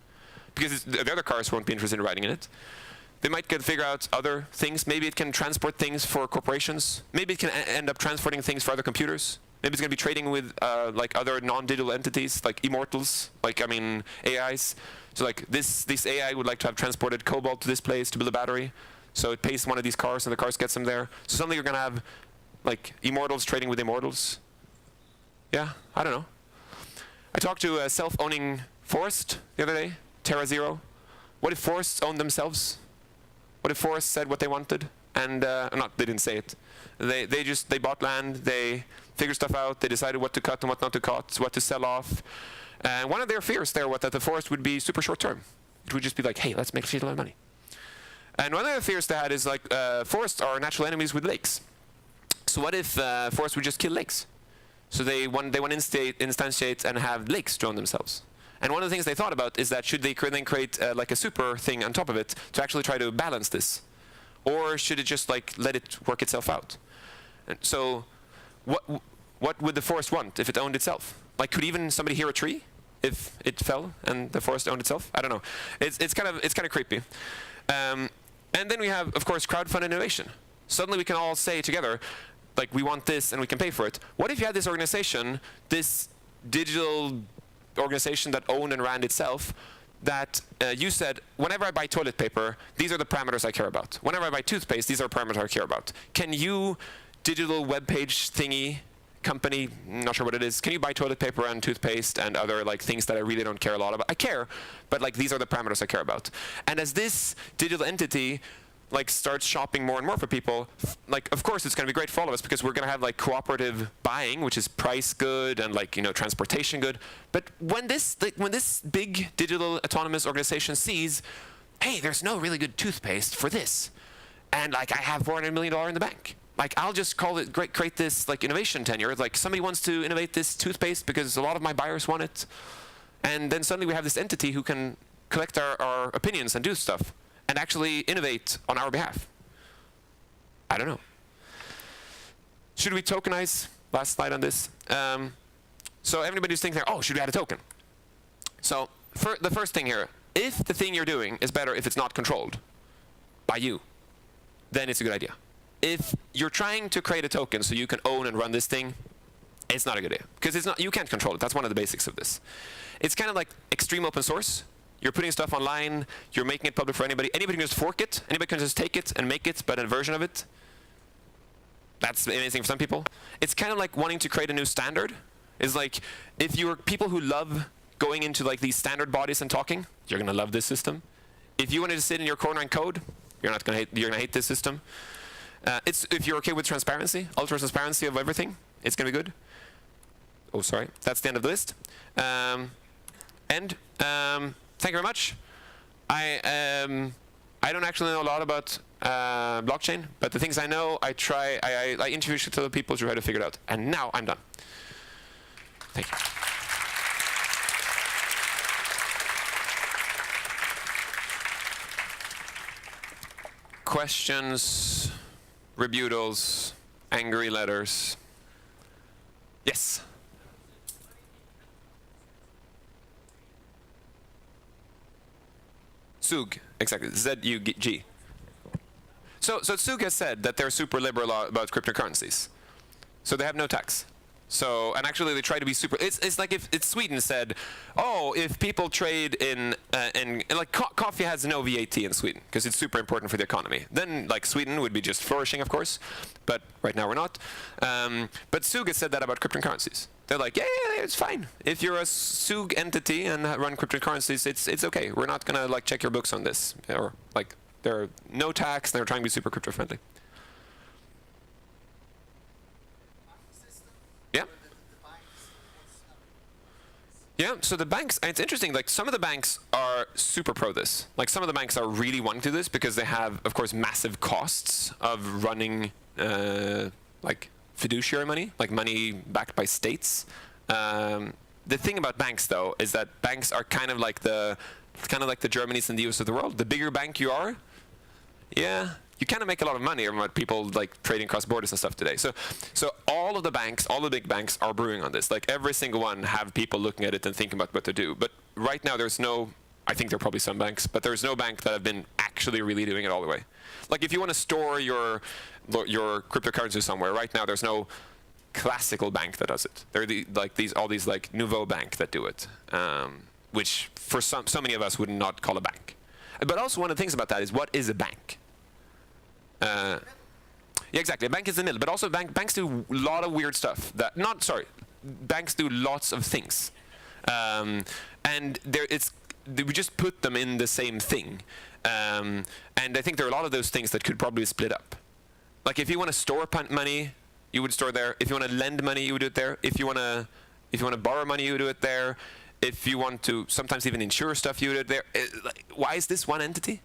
Because the other cars won't be interested in riding in it. They might figure out other things. Maybe it can transport things for corporations. Maybe it can end up transporting things for other computers. Maybe it's going to be trading with like other non-digital entities, like immortals, AIs. So like this AI would like to have transported cobalt to this place to build a battery. So it pays one of these cars, and the cars gets them there. So suddenly you're going to have like immortals trading with immortals. Yeah, I don't know. I talked to a self-owning forest the other day. Terra Zero. What if forests owned themselves? What if forests said what they wanted? And they didn't say it. They bought land, they figured stuff out, they decided what to cut and what not to cut, what to sell off. And one of their fears there was that the forest would be super short term. It would just be like, hey, let's make a lot of money. And one of the fears they had is like forests are natural enemies with lakes. So what if forests would just kill lakes? So they want to instantiate and have lakes drawn themselves. And one of the things they thought about is that should they then create like a super thing on top of it to actually try to balance this, or should it just like let it work itself out? And so, what would the forest want if it owned itself? Like, could even somebody hear a tree if it fell and the forest owned itself? I don't know. It's kind of creepy. And then we have, of course, crowdfunded innovation. Suddenly we can all say together, like, we want this and we can pay for it. What if you had this organization, this digital organization that owned and ran itself, that you said, whenever I buy toilet paper, these are the parameters I care about. Whenever I buy toothpaste, these are the parameters I care about. Can you, digital web page thingy, company, not sure what it is, can you buy toilet paper and toothpaste and other like things that I really don't care a lot about? I care, but like these are the parameters I care about. And as this digital entity like starts shopping more and more for people, like of course it's going to be great for all of us because we're going to have like cooperative buying, which is price good and like, you know, transportation good. But when this big digital autonomous organization sees, hey, there's no really good toothpaste for this, and like I have $400 million in the bank, like I'll just call it create this like innovation tenure. Like somebody wants to innovate this toothpaste because a lot of my buyers want it, and then suddenly we have this entity who can collect our opinions and do stuff and actually innovate on our behalf. I don't know. Should we tokenize? Last slide on this. So everybody's thinking, oh, should we add a token? So the first thing here, if the thing you're doing is better if it's not controlled by you, then it's a good idea. If you're trying to create a token so you can own and run this thing, it's not a good idea. Because it's not, you can't control it. That's one of the basics of this. It's kind of like extreme open source. You're putting stuff online, you're making it public for anybody. Anybody can just fork it, anybody can just take it and make it, but a version of it. That's amazing for some people. It's kind of like wanting to create a new standard. It's like, if you're people who love going into like these standard bodies and talking, you're gonna love this system. If you wanted to sit in your corner and code, you're gonna hate this system. If you're okay with transparency, ultra transparency of everything, it's gonna be good. Oh, sorry, that's the end of the list. Thank you very much. I don't actually know a lot about blockchain, but the things I know, I interview other people to try to figure it out. And now I'm done. Thank you. Questions, rebuttals, angry letters. Yes. Zug, exactly, Z-U-G. So Zug has said that they're super liberal about cryptocurrencies. So they have no tax. So, and actually they try to be super, it's like if Sweden said, oh, if people trade in like coffee has no VAT in Sweden, because it's super important for the economy. Then like Sweden would be just flourishing, of course, but right now we're not. But Zug has said that about cryptocurrencies. They're like, yeah, it's fine. If you're a Zug entity and run cryptocurrencies, it's okay. We're not gonna like check your books on this, or like there are no tax. They're trying to be super crypto friendly. Yeah. Yeah. So the banks, and it's interesting. Like some of the banks are super pro this. Like some of the banks are really wanting to do this because they have, of course, massive costs of running like fiduciary money, like money backed by states. The thing about banks, though, is that banks are kind of like the Germanys and the US of the world. The bigger bank you are, yeah, you kind of make a lot of money from people like trading cross borders and stuff today. So all of the banks, all the big banks are brewing on this. Like every single one have people looking at it and thinking about what to do. But right now there's no, I think there are probably some banks, but there's no bank that have been actually really doing it all the way. Like if you want to store your cryptocurrency somewhere, right now there's no classical bank that does it. There are all these like nouveau bank that do it, which for so many of us would not call a bank. But also one of the things about that is, what is a bank? Yeah, exactly. A bank is the middle, but also banks do a lot of weird stuff. Banks do lots of things, and we just put them in the same thing. And I think there are a lot of those things that could probably split up. Like if you want to store money, you would store there. If you want to lend money, you would do it there. If you want to borrow money, you would do it there. If you want to sometimes even insure stuff, you would do it there. Why is this one entity?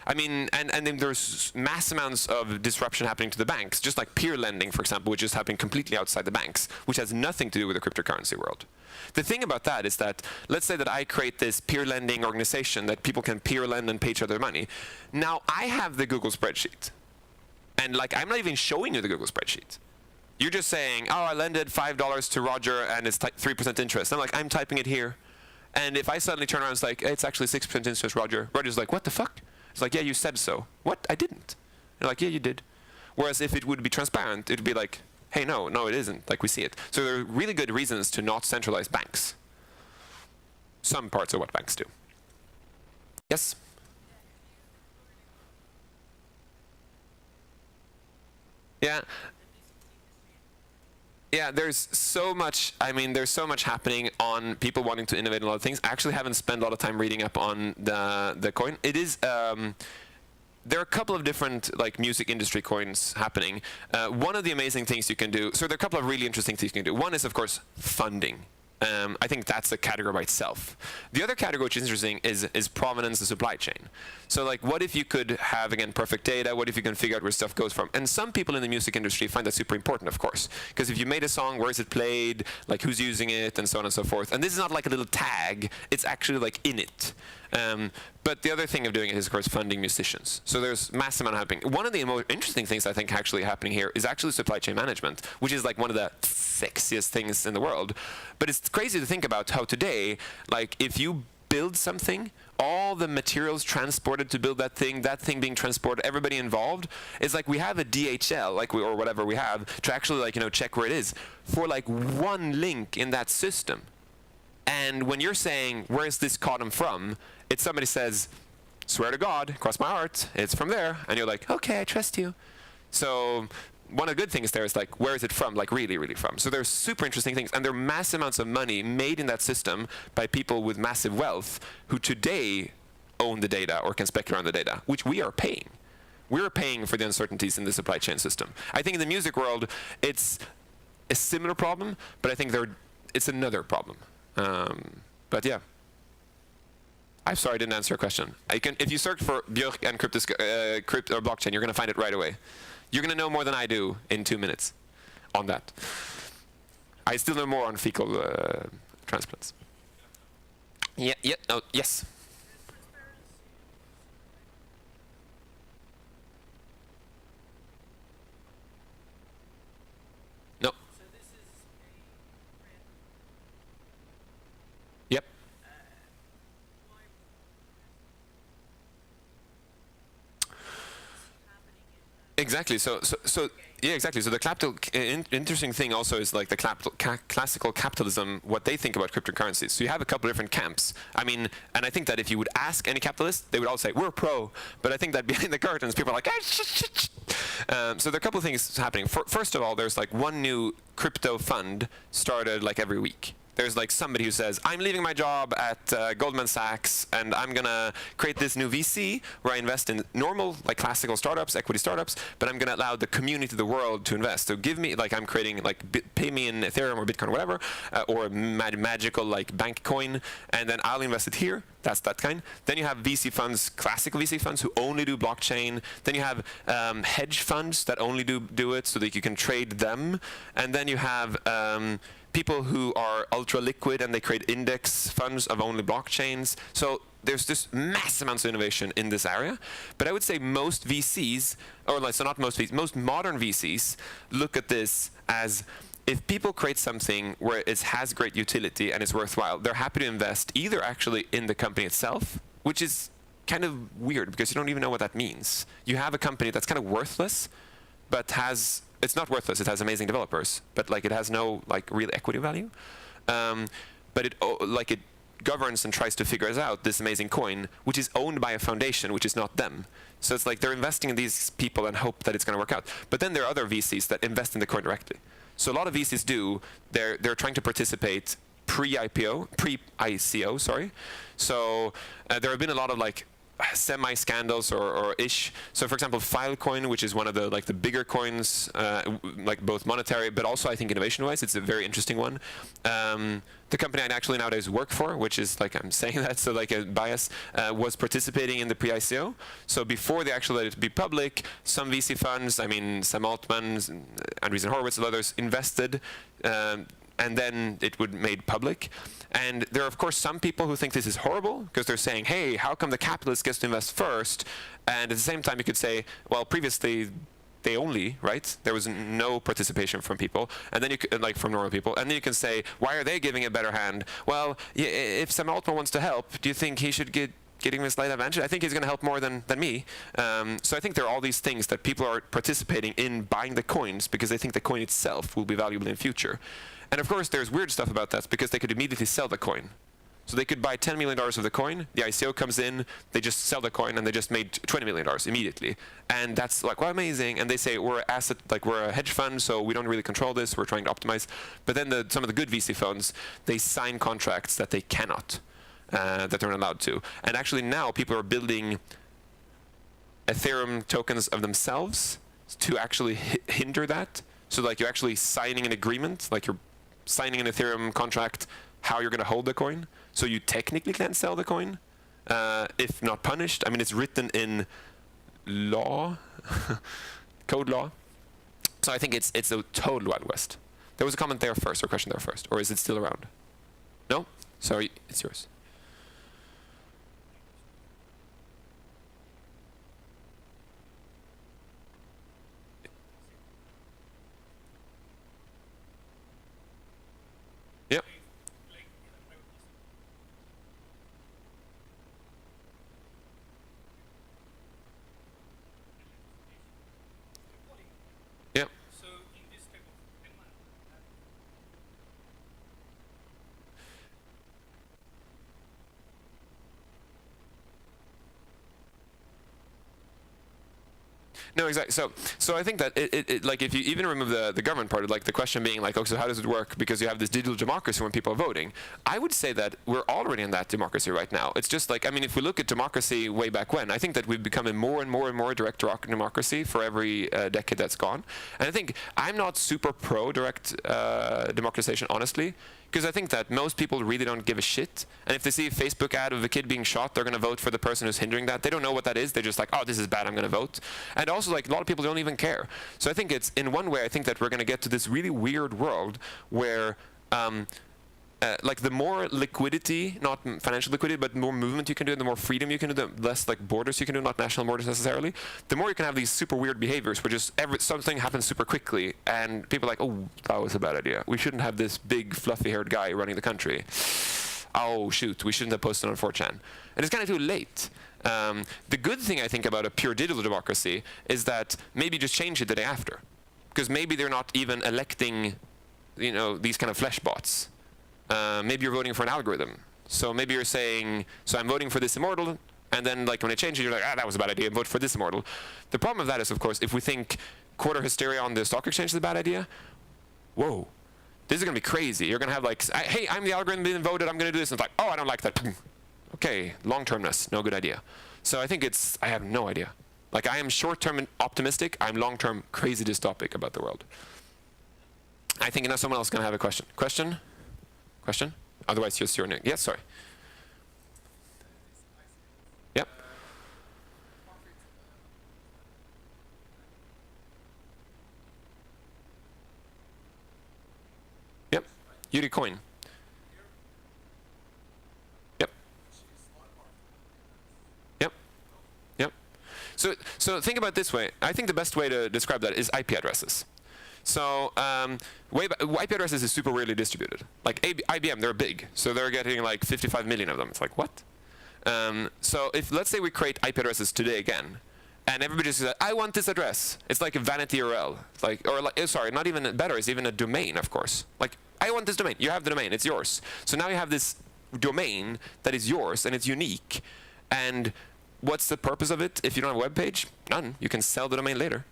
I mean, and then there's mass amounts of disruption happening to the banks, just like peer lending, for example, which is happening completely outside the banks, which has nothing to do with the cryptocurrency world. The thing about that is that, let's say that I create this peer lending organization that people can peer lend and pay each other money. Now I have the Google spreadsheet. And like, I'm not even showing you the Google spreadsheet. You're just saying, oh, I lended $5 to Roger and it's 3% interest. I'm like, I'm typing it here. And if I suddenly turn around and it's like, hey, it's actually 6% interest, Roger. Roger's like, what the fuck? It's like, yeah, you said so. What? I didn't. They're like, yeah, you did. Whereas if it would be transparent, it would be like, hey, no, it isn't. Like, we see it. So there are really good reasons to not centralize banks. Some parts of what banks do. Yes? Yeah. Yeah, there's so much, I mean, there's so much happening on people wanting to innovate in a lot of things. I actually haven't spent a lot of time reading up on the coin. It is, there are a couple of different like music industry coins happening. One of the amazing things you can do, so there are a couple of really interesting things you can do. One is, of course, funding. I think that's a category by itself. The other category which is interesting is provenance and supply chain. So like, what if you could have, again, perfect data? What if you can figure out where stuff goes from? And some people in the music industry find that super important, of course. Because if you made a song, where is it played? Like, who's using it? And so on and so forth. And this is not like a little tag. It's actually like in it. But the other thing of doing it is, of course, funding musicians. So there's massive amount happening. One of the more interesting things I think actually happening here is actually supply chain management, which is like one of the sexiest things in the world. But it's crazy to think about how today, like if you build something, all the materials transported to build that thing being transported, everybody involved, it's like we have a DHL, like or whatever we have, to actually like, you know, check where it is for like one link in that system. And when you're saying, where's this column from? It's somebody says, swear to God, cross my heart, it's from there. And you're like, okay, I trust you. So one of the good things there is like, where is it from? Like really, really from. So there's super interesting things. And there are massive amounts of money made in that system by people with massive wealth who today own the data or can speculate on the data, which we are paying. We're paying for the uncertainties in the supply chain system. I think in the music world, it's a similar problem, but I think it's another problem. But yeah. I'm sorry I didn't answer your question. If you search for Björk and crypto or blockchain, you're going to find it right away. You're going to know more than I do in 2 minutes on that. I still know more on fecal transplants. Yes. No. Yep. Exactly. So yeah, exactly. So the interesting thing also is like the classical capitalism, what they think about cryptocurrencies. So you have a couple of different camps. I mean, and I think that if you would ask any capitalist, they would all say, we're pro. But I think that behind the curtains, people are like, so there are a couple of things happening. First of all, there's like one new crypto fund started like every week. There's like somebody who says, I'm leaving my job at Goldman Sachs and I'm going to create this new VC where I invest in normal, like classical startups, equity startups, but I'm going to allow the community of the world to invest. So give me, like I'm creating, like pay me in Ethereum or Bitcoin or whatever, or a magical like bank coin, and then I'll invest it here. That's that kind. Then you have VC funds, classical VC funds who only do blockchain. Then you have hedge funds that only do it so that you can trade them. And then you have people who are ultra liquid and they create index funds of only blockchains. So there's just mass amounts of innovation in this area. But I would say most VCs, or like, so not most VCs, most modern VCs look at this as if people create something where it has great utility and is worthwhile, they're happy to invest either actually in the company itself, which is kind of weird because you don't even know what that means. You have a company that's kind of worthless, but it's not worthless, it has amazing developers, but like it has no like real equity value. But it governs and tries to figure out this amazing coin, which is owned by a foundation, which is not them. So it's like they're investing in these people and hope that it's going to work out. But then there are other VCs that invest in the coin directly. So a lot of VCs they're trying to participate pre-ICO, sorry. So there have been a lot of like semi-scandals or ish. So, for example, Filecoin, which is one of the the bigger coins, like both monetary, but also I think innovation-wise, it's a very interesting one. The company I actually nowadays work for, which is I'm saying that, so a bias, was participating in the pre-ICO. So before they actually let it be public, some VC funds, I mean, Sam Altman, Andreessen Horowitz, and others invested. And then it would made public. And there are, of course, some people who think this is horrible because they're saying, hey, how come the capitalist gets to invest first? And at the same time, you could say, well, previously, they only, right? There was no participation from people, and then you could, from normal people. And then you can say, why are they giving a better hand? Well, if Sam Altman wants to help, do you think he should getting this slight advantage? I think he's going to help more than me. So I think there are all these things that people are participating in buying the coins because they think the coin itself will be valuable in the future. And of course, there's weird stuff about that because they could immediately sell the coin. So they could buy $10 million of the coin, the ICO comes in, they just sell the coin, and they just made $20 million immediately. And that's well, amazing. And they say, we're an asset, we're a hedge fund, so we don't really control this, we're trying to optimize. But then some of the good VC funds, they sign contracts that they cannot, that they're not allowed to. And actually now people are building Ethereum tokens of themselves to actually hinder that. So you're actually signing an agreement, you're signing an Ethereum contract, how you're going to hold the coin. So you technically can't sell the coin, if not punished. I mean, it's written in law, code law. So I think it's a total Wild West. There was a comment there first, or question there first, or is it still around? No? Sorry, it's yours. Yep. Yep. No, exactly. So I think that if you even remove the government part, the question being oh, so how does it work? Because you have this digital democracy when people are voting. I would say that we're already in that democracy right now. It's just I mean, if we look at democracy way back when, I think that we've become a more and more direct democracy for every decade that's gone. And I think I'm not super pro direct democratization, honestly. Because I think that most people really don't give a shit. And if they see a Facebook ad of a kid being shot, they're going to vote for the person who's hindering that. They don't know what that is. They're just oh, this is bad, I'm going to vote. And also, a lot of people don't even care. So I think it's, in one way, I think that we're going to get to this really weird world where the more liquidity, not financial liquidity, but more movement you can do, the more freedom you can do, the less borders you can do, not national borders necessarily, the more you can have these super weird behaviors where just something happens super quickly and people are oh, that was a bad idea. We shouldn't have this big fluffy-haired guy running the country. Oh, shoot, we shouldn't have posted on 4chan. And it's kind of too late. The good thing, I think, about a pure digital democracy is that maybe just change it the day after. Because maybe they're not even electing, these kind of flesh bots. Maybe you're voting for an algorithm. So maybe you're saying, so I'm voting for this immortal, and then when it changes, you're that was a bad idea, vote for this immortal. The problem with that is, of course, if we think quarter hysteria on the stock exchange is a bad idea, whoa, this is going to be crazy. You're going to have hey, I'm the algorithm being voted, I'm going to do this. And it's oh, I don't like that. Okay, long-termness, no good idea. So I think I have no idea. I am short-term optimistic, I'm long-term crazy dystopic about the world. I think someone else is going to have a question. Question? Otherwise, just your name. Yes, sorry. Yep. Yep. Yuri coin. Yep. Yep. Yep. So think about it this way. I think the best way to describe that is IP addresses. So IP addresses is super weirdly distributed. IBM, they're big, so they're getting 55 million of them. It's what? So if let's say we create IP addresses today again, and everybody says, I want this address. It's like a vanity URL. Sorry, not even better. It's even a domain, of course. I want this domain. You have the domain. It's yours. So now you have this domain that is yours and it's unique. And what's the purpose of it if you don't have a web page? None. You can sell the domain later.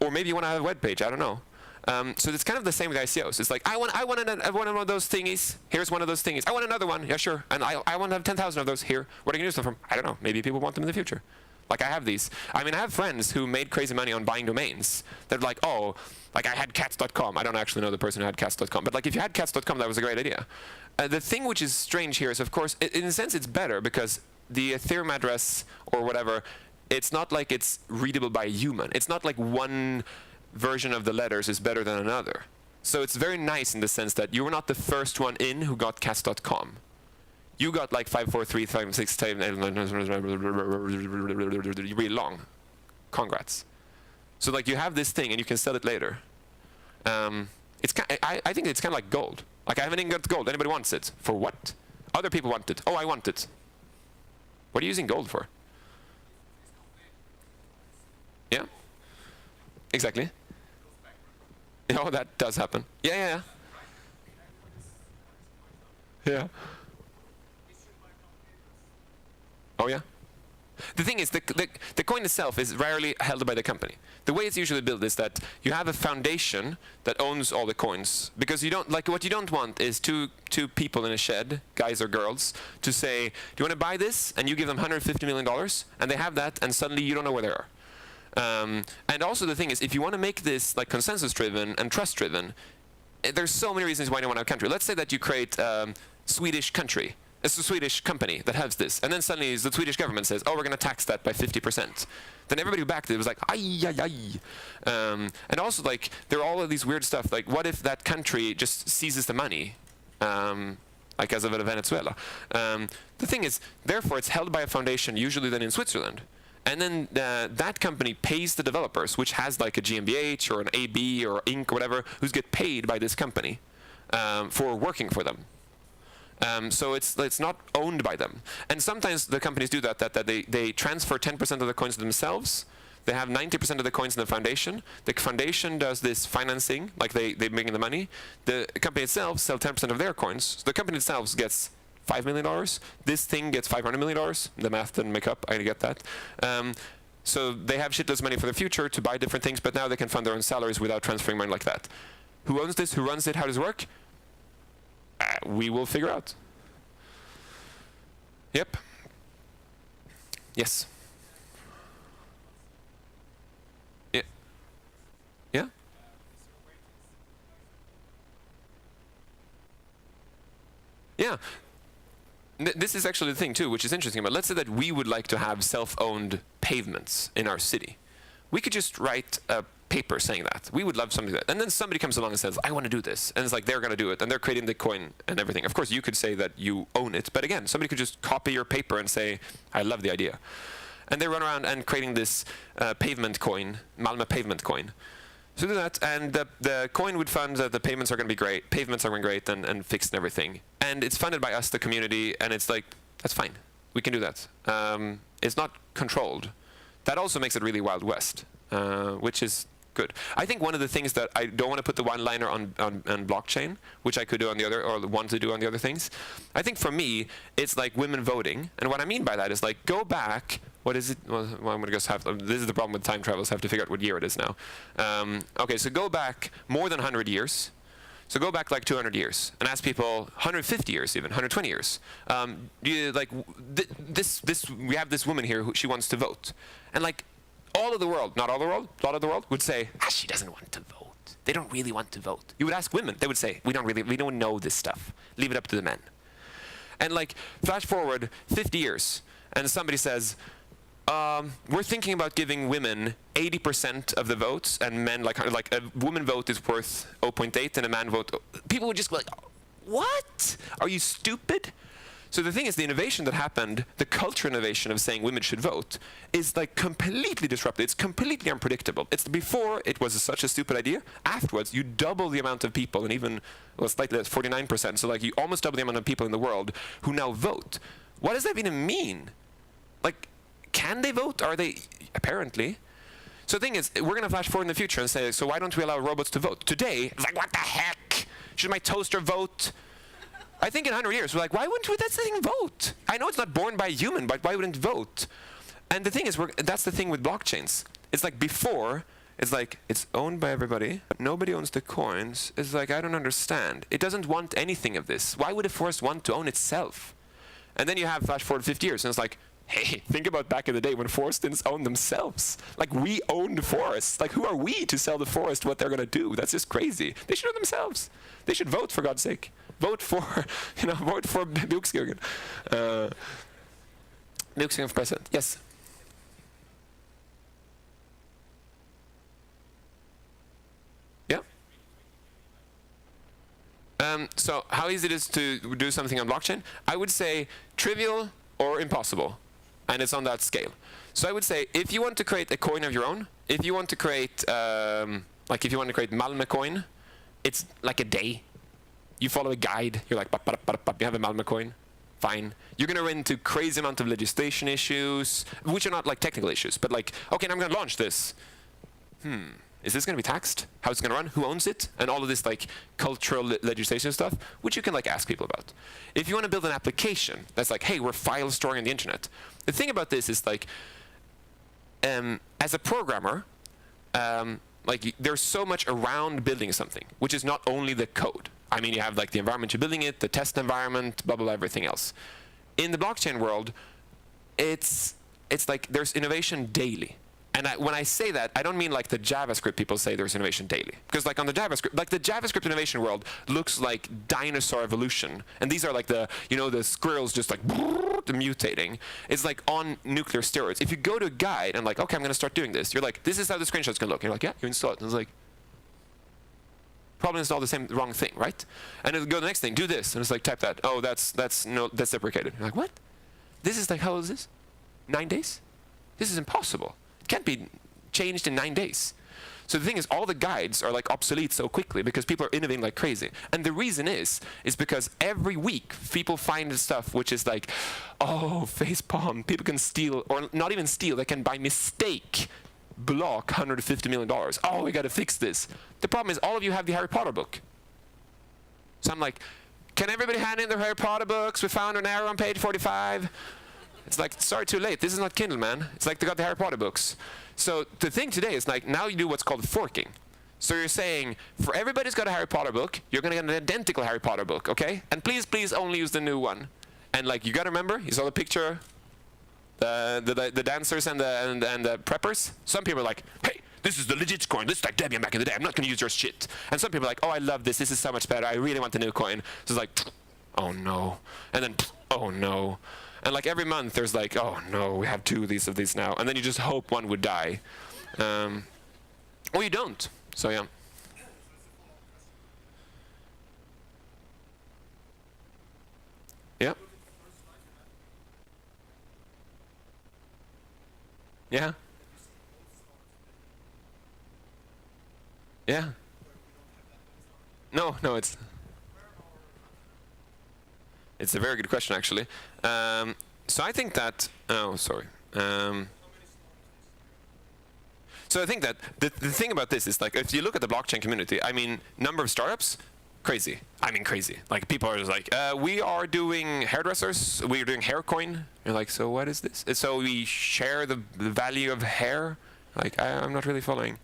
Or maybe you want to have a web page. I don't know. So it's kind of the same with ICOs. It's like, I want one of those thingies. Here's one of those thingies. I want another one. Yeah, sure. And I want to have 10,000 of those here. What are you going to use them from? I don't know. Maybe people want them in the future. Like, I have these. I mean, I have friends who made crazy money on buying domains. They're like, oh, like I had cats.com. I don't actually know the person who had cats.com. But like, if you had cats.com, that was a great idea. The thing which is strange here is, of course, in a sense, it's better because the Ethereum address or whatever, it's not like it's readable by a human. It's not like one version of the letters is better than another. So it's very nice in the sense that you were not the first one in who got cats.com. You got like 54356 really long. Congrats. So like you have this thing and you can sell it later. I think it's kind of like gold. Like I have an ingot of gold. Anybody wants it? For what? Other people want it. Oh, I want it. What are you using gold for? Yeah. Exactly. Oh, that does happen. Yeah. Yeah. Oh yeah. The thing is, the coin itself is rarely held by the company. The way it's usually built is that you have a foundation that owns all the coins, because you don't like what you don't want is two people in a shed, guys or girls, to say, "Do you want to buy this?" And you give them $150 million, and they have that, and suddenly you don't know where they are. And also the thing is, if you want to make this like consensus-driven and trust-driven, there's so many reasons why you don't want a country. Let's say that you create Swedish country. It's a Swedish company that has this, and then suddenly the Swedish government says, "Oh, we're going to tax that by 50%." Then everybody who backed it was like, "Ay." And also, like, there are all of these weird stuff. Like, what if that country just seizes the money, like as of Venezuela? The thing is, therefore, it's held by a foundation, usually then in Switzerland. And then that company pays the developers, which has like a GmbH or an AB or Inc. or whatever, who's get paid by this company for working for them. So it's not owned by them. And sometimes the companies do that they transfer 10% of the coins to themselves. They have 90% of the coins in the foundation. The foundation does this financing, like they bring in the money. The company itself sells 10% of their coins. So the company itself gets $5 million. This thing gets $500 million. The math didn't make up. I get that. So they have shitless money for the future to buy different things, but now they can fund their own salaries without transferring money like that. Who owns this? Who runs it? How does it work? We will figure out. Yep. Yes. Yeah. Yeah. Yeah. This is actually the thing too, which is interesting. But let's say that we would like to have self-owned pavements in our city. We could just write a paper saying that. We would love something like that. And then somebody comes along and says, "I want to do this." And it's like they're going to do it. And they're creating the coin and everything. Of course, you could say that you own it. But again, somebody could just copy your paper and say, "I love the idea." And they run around and creating this pavement coin, Malmö pavement coin. So do that, and the coin would fund that the pavements are going to be great, and fixed and everything. And it's funded by us, the community, and it's like, that's fine. We can do that. It's not controlled. That also makes it really Wild West, which is good. I think one of the things that I don't want to put the one-liner on blockchain, which I could do on the other, or want to do on the other things. I think for me, it's like women voting. And what I mean by that is like, go back. What is it? Well, I'm going to guess this is the problem with time travels. I have to figure out what year it is now. Okay, so go back more than 100 years. So go back like 200 years and ask people, 150 years even, 120 years. We have this woman here who she wants to vote. And like all of the world, not all the world, a lot of the world would say, she doesn't want to vote. They don't really want to vote. You would ask women, they would say, we don't know this stuff. Leave it up to the men. And like flash forward 50 years and somebody says, we're thinking about giving women 80% of the votes, and men like a woman vote is worth 0.8 and a man vote. People would just be like, "What? Are you stupid?" So the thing is, the innovation that happened, the culture innovation of saying women should vote, is like completely disrupted. It's completely unpredictable. It's before it was such a stupid idea. Afterwards, you double the amount of people, and even slightly less, 49%. So like you almost double the amount of people in the world who now vote. What does that even mean? Like, can they vote? Are they? Apparently. So the thing is, we're going to flash forward in the future and say, so why don't we allow robots to vote? Today, it's like, what the heck? Should my toaster vote? I think in 100 years, we're like, why wouldn't that thing vote? I know it's not born by a human, but why wouldn't it vote? And the thing is, that's the thing with blockchains. It's like before, It's like, it's owned by everybody, but nobody owns the coins. It's like, I don't understand. It doesn't want anything of this. Why would a forest want to own itself? And then you have flash forward 50 years, and it's like, hey, think about back in the day when forests didn't own themselves. Like, we owned forests. Like, who are we to sell the forest what they're going to do? That's just crazy. They should own themselves. They should vote, for God's sake. Vote for, vote for Bukskogen. Bukskogen for president. Yes? Yeah? So how easy it is to do something on blockchain? I would say trivial or impossible. And it's on that scale. So I would say, if you want to create a coin of your own, if you want to create, if you want to create Malmö coin, it's like a day. You follow a guide. You're like, you have a Malmö coin. Fine. You're going to run into crazy amount of legislation issues, which are not like technical issues, but like, okay, now I'm going to launch this. Is this going to be taxed? How it's going to run? Who owns it? And all of this like cultural legislation stuff, which you can like ask people about. If you want to build an application that's like, hey, we're file storing on the internet. The thing about this is like, as a programmer, there's so much around building something, which is not only the code. I mean, you have like the environment you're building it, the test environment, blah, blah, blah, everything else. In the blockchain world, it's like there's innovation daily. And when I say that, I don't mean like the JavaScript people say there's innovation daily. Because like on the JavaScript, like the JavaScript innovation world looks like dinosaur evolution. And these are like the, the squirrels just like mutating. It's like on nuclear steroids. If you go to a guide and like, okay, I'm going to start doing this. You're like, this is how the screenshot's going to look. And you're like, yeah, you install it. And it's like, probably install the wrong thing, right? And it'll go to the next thing, do this. And it's like, type that. Oh, that's deprecated. You're like, what? This is like, how old is this? 9 days? This is impossible. It can't be changed in 9 days. So the thing is, all the guides are like obsolete so quickly because people are innovating like crazy. And the reason is because every week people find stuff which is like, oh, facepalm. People can steal, or not even steal, they can by mistake block $150 million. Oh, we got to fix this. The problem is all of you have the Harry Potter book. So I'm like, can everybody hand in their Harry Potter books? We found an error on page 45. It's like, sorry, too late. This is not Kindle, man. It's like they got the Harry Potter books. So the thing today is like, now you do what's called forking. So you're saying, for everybody who's got a Harry Potter book, you're going to get an identical Harry Potter book, okay? And please, please only use the new one. And like, you got to remember, you saw the picture, the dancers and the preppers. Some people are like, hey, this is the legit coin. This is like Debian back in the day. I'm not going to use your shit. And some people are like, oh, I love this. This is so much better. I really want the new coin. So it's like, oh no. And then, oh no. And like every month there's like, oh no, we have 2 of these now. And then you just hope one would die. Or you don't. So yeah. Yeah. Yeah. Yeah. No, it's a very good question, actually. So I think that... Oh, sorry. So I think that the thing about this is, like, if you look at the blockchain community, I mean, number of startups, crazy. I mean, crazy. Like, people are just like, we are doing hairdressers, we are doing hair coin. You're like, so what is this? So we share the value of hair? Like, I'm not really following.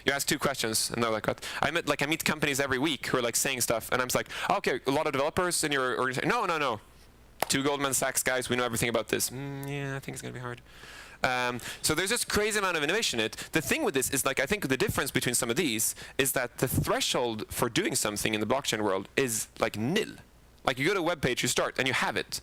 You ask 2 questions, and they're like, what? I meet companies every week who are like saying stuff, and I'm just like, oh, okay, a lot of developers in your organization. No. 2 Goldman Sachs guys, we know everything about this. Yeah, I think it's gonna be hard. So there's this crazy amount of innovation in it. The thing with this is, like, I think the difference between some of these is that the threshold for doing something in the blockchain world is like nil. Like, you go to a web page, you start, and you have it.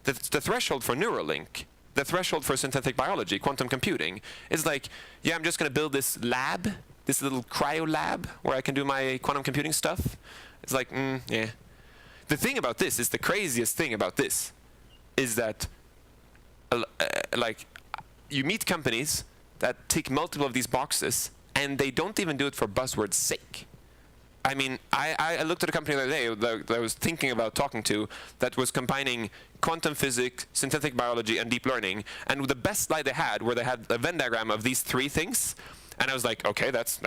The threshold for Neuralink, the threshold for synthetic biology, quantum computing, is like, yeah, I'm just gonna build this lab, this little cryo lab where I can do my quantum computing stuff. It's like, yeah. The thing about this is, the craziest thing about this is that, like, you meet companies that tick multiple of these boxes, and they don't even do it for buzzword's sake. I mean, I looked at a company the other day that I was thinking about talking to that was combining quantum physics, synthetic biology, and deep learning. And the best slide they had, where they had a Venn diagram of these 3 things, And I was like, okay, that's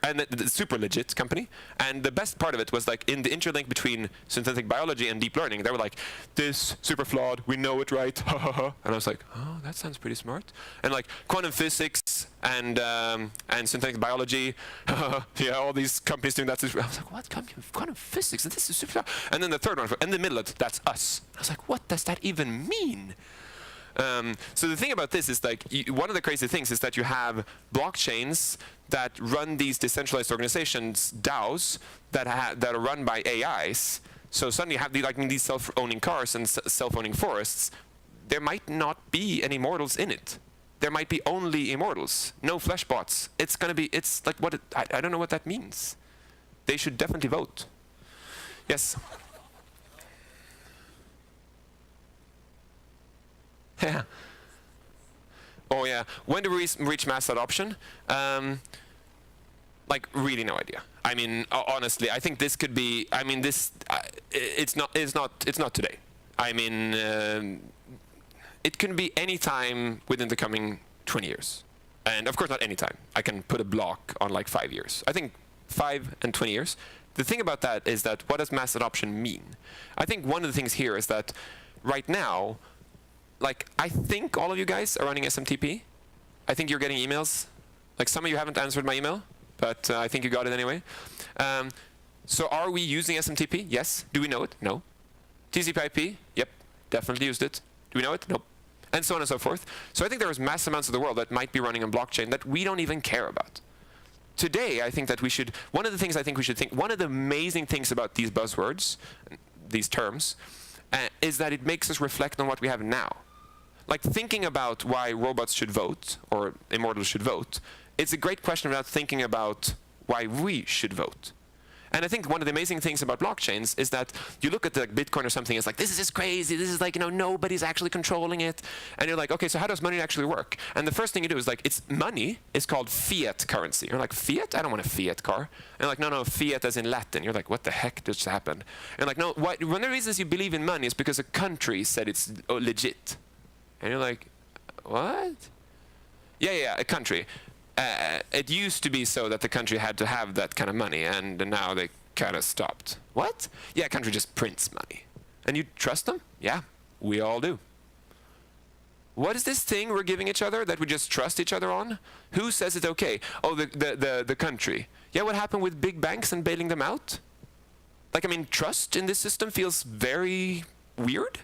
and it's super legit company. And the best part of it was like in the interlink between synthetic biology and deep learning, they were like, this super flawed, we know it, right? And I was like, oh, that sounds pretty smart. And like quantum physics and synthetic biology, yeah, all these companies doing that. I was like, what quantum physics? This is super flawed. And then the third one, in the middle, that's us. I was like, what does that even mean? So the thing about this is like one of the crazy things is that you have blockchains that run these decentralized organizations, DAOs, that are run by AIs. So suddenly you have these self-owning cars and self-owning forests. There might not be any mortals in it. There might be only immortals, no flesh bots. It's like what I don't know what that means. They should definitely vote. Yes. Yeah. Oh yeah. When do we reach mass adoption? Like really no idea. I mean, honestly, I think this could be. I mean, this. It's not today. I mean, it can be any time within the coming 20 years, and of course not any time. I can put a block on like 5 years. I think 5 and 20 years. The thing about that is that what does mass adoption mean? I think one of the things here is that right now. Like, I think all of you guys are running SMTP. I think you're getting emails. Like, some of you haven't answered my email, but I think you got it anyway. So are we using SMTP? Yes. Do we know it? No. TCP/IP? Yep. Definitely used it. Do we know it? Nope. And so on and so forth. So I think there's mass amounts of the world that might be running on blockchain that we don't even care about. Today, I think that we should, one of the things I think we should think, one of the amazing things about these buzzwords, these terms, is that it makes us reflect on what we have now. Like thinking about why robots should vote or immortals should vote, it's a great question about thinking about why we should vote. And I think one of the amazing things about blockchains is that you look at the Bitcoin or something, it's like, this is just crazy, this is like, you know, nobody's actually controlling it. And you're like, okay, so how does money actually work? And the first thing you do is like, it's money is called fiat currency. You're like, fiat? I don't want a fiat car. And you're like, no, fiat as in Latin. You're like, what the heck just happened? And you're like, no, one of the reasons you believe in money is because a country said it's legit. And you're like, what? Yeah, a country. It used to be so that the country had to have that kind of money, and now they kind of stopped. What? Yeah, a country just prints money. And you trust them? Yeah, we all do. What is this thing we're giving each other that we just trust each other on? Who says it's okay? Oh, the country. Yeah, what happened with big banks and bailing them out? Like, I mean, trust in this system feels very weird.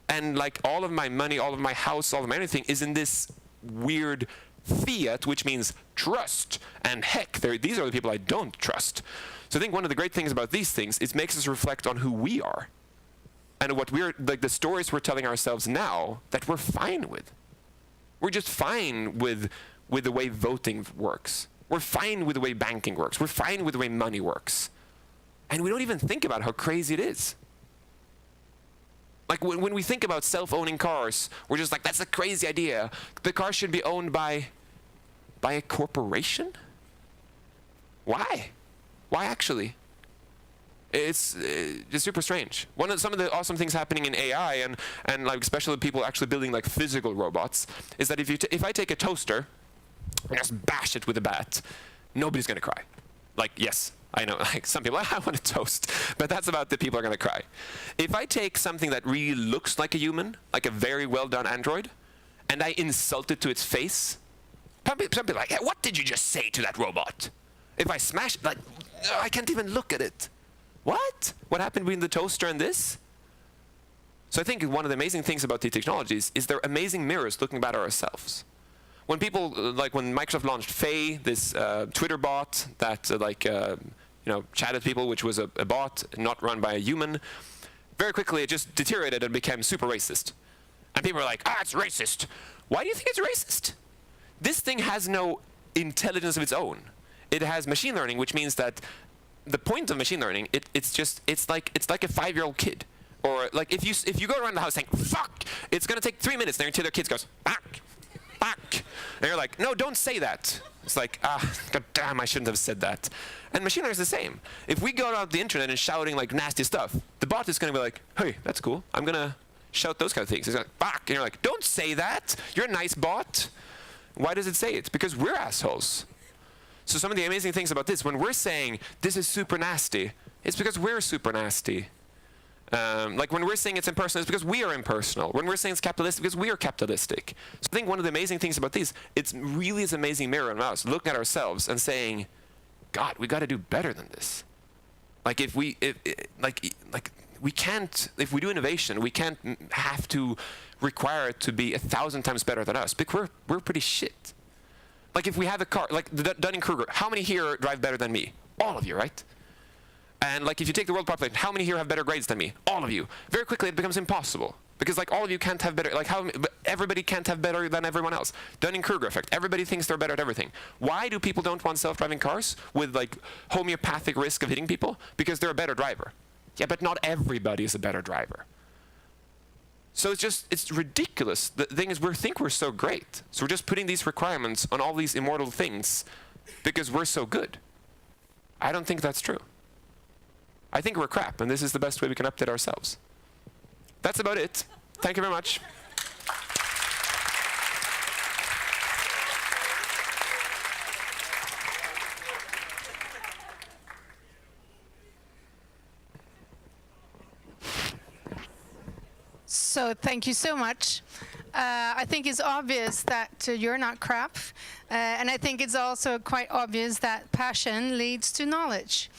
And like all of my money, all of my house, all of my everything is in this weird fiat, which means trust. And heck, these are the people I don't trust. So I think one of the great things about these things is it makes us reflect on who we are. And what we're, like the stories we're telling ourselves now that we're fine with. We're just fine with the way voting works. We're fine with the way banking works. We're fine with the way money works. And we don't even think about how crazy it is. Like when we think about self-owning cars, we're just like, that's a crazy idea. The car should be owned by a corporation? Why? Why actually? It's just super strange. Some of the awesome things happening in AI and like especially people actually building like physical robots is that if I take a toaster and just bash it with a bat, nobody's gonna cry. Like, yes, I know, like some people, I want a toast, but that's about the people are gonna cry. If I take something that really looks like a human, like a very well done android, and I insult it to its face, some people are like, hey, what did you just say to that robot? If I smash it, like, I can't even look at it. What? What happened between the toaster and this? So I think one of the amazing things about these technologies is they're amazing mirrors looking back at ourselves. When people, like when Microsoft launched Faye, this Twitter bot that chatted people, which was a bot not run by a human, very quickly it just deteriorated and became super racist. And people are like, it's racist. Why do you think it's racist? This thing has no intelligence of its own. It has machine learning, which means that the point of machine learning, it's like a 5-year-old kid. Or like if you go around the house saying, fuck, it's gonna take 3 minutes, then until their kids goes, back. And you're like, no, don't say that. It's like, god damn, I shouldn't have said that. And machine learning is the same. If we go out the internet and shouting like nasty stuff, the bot is gonna be like, hey, that's cool. I'm gonna shout those kind of things. It's like, back. And you're like, don't say that. You're a nice bot. Why does it say it? Because we're assholes. So some of the amazing things about this, when we're saying this is super nasty, it's because we're super nasty. Like when we're saying it's impersonal, it's because we are impersonal. When we're saying it's capitalistic, because we are capitalistic. So I think one of the amazing things about these, it's really is amazing mirror on us, looking at ourselves and saying, God, we got to do better than this. Like if we, we can't, if we do innovation, we can't have to require it to be 1,000 times better than us, because we're pretty shit. Like if we have a car, like the Dunning-Kruger, how many here drive better than me? All of you, right? And like if you take the world population, how many here have better grades than me? All of you. Very quickly it becomes impossible. Because like all of you can't have better, like everybody can't have better than everyone else. Dunning-Kruger effect. Everybody thinks they're better at everything. Why do people don't want self-driving cars with like homeopathic risk of hitting people? Because they're a better driver. Yeah, but not everybody is a better driver. So it's ridiculous. The thing is, we think we're so great. So we're just putting these requirements on all these immortal things because we're so good. I don't think that's true. I think we're crap, and this is the best way we can update ourselves. That's about it. Thank you very much. So thank you so much. I think it's obvious that you're not crap. And I think it's also quite obvious that passion leads to knowledge.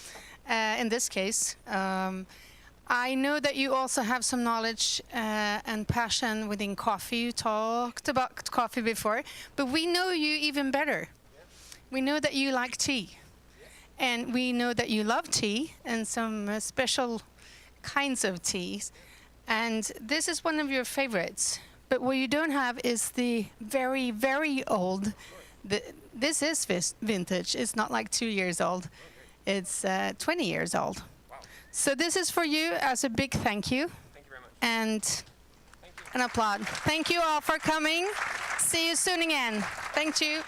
In this case, I know that you also have some knowledge and passion within coffee. You talked about coffee before, but we know you even better. We know that you like tea. And we know that you love tea and some special kinds of teas. And this is one of your favorites. But what you don't have is the very, very old. This is vintage. It's not like 2 years old. It's 20 years old. Wow. So this is for you as a big thank you. Thank you very much. And an applaud. Thank you all for coming. See you soon again. Thank you.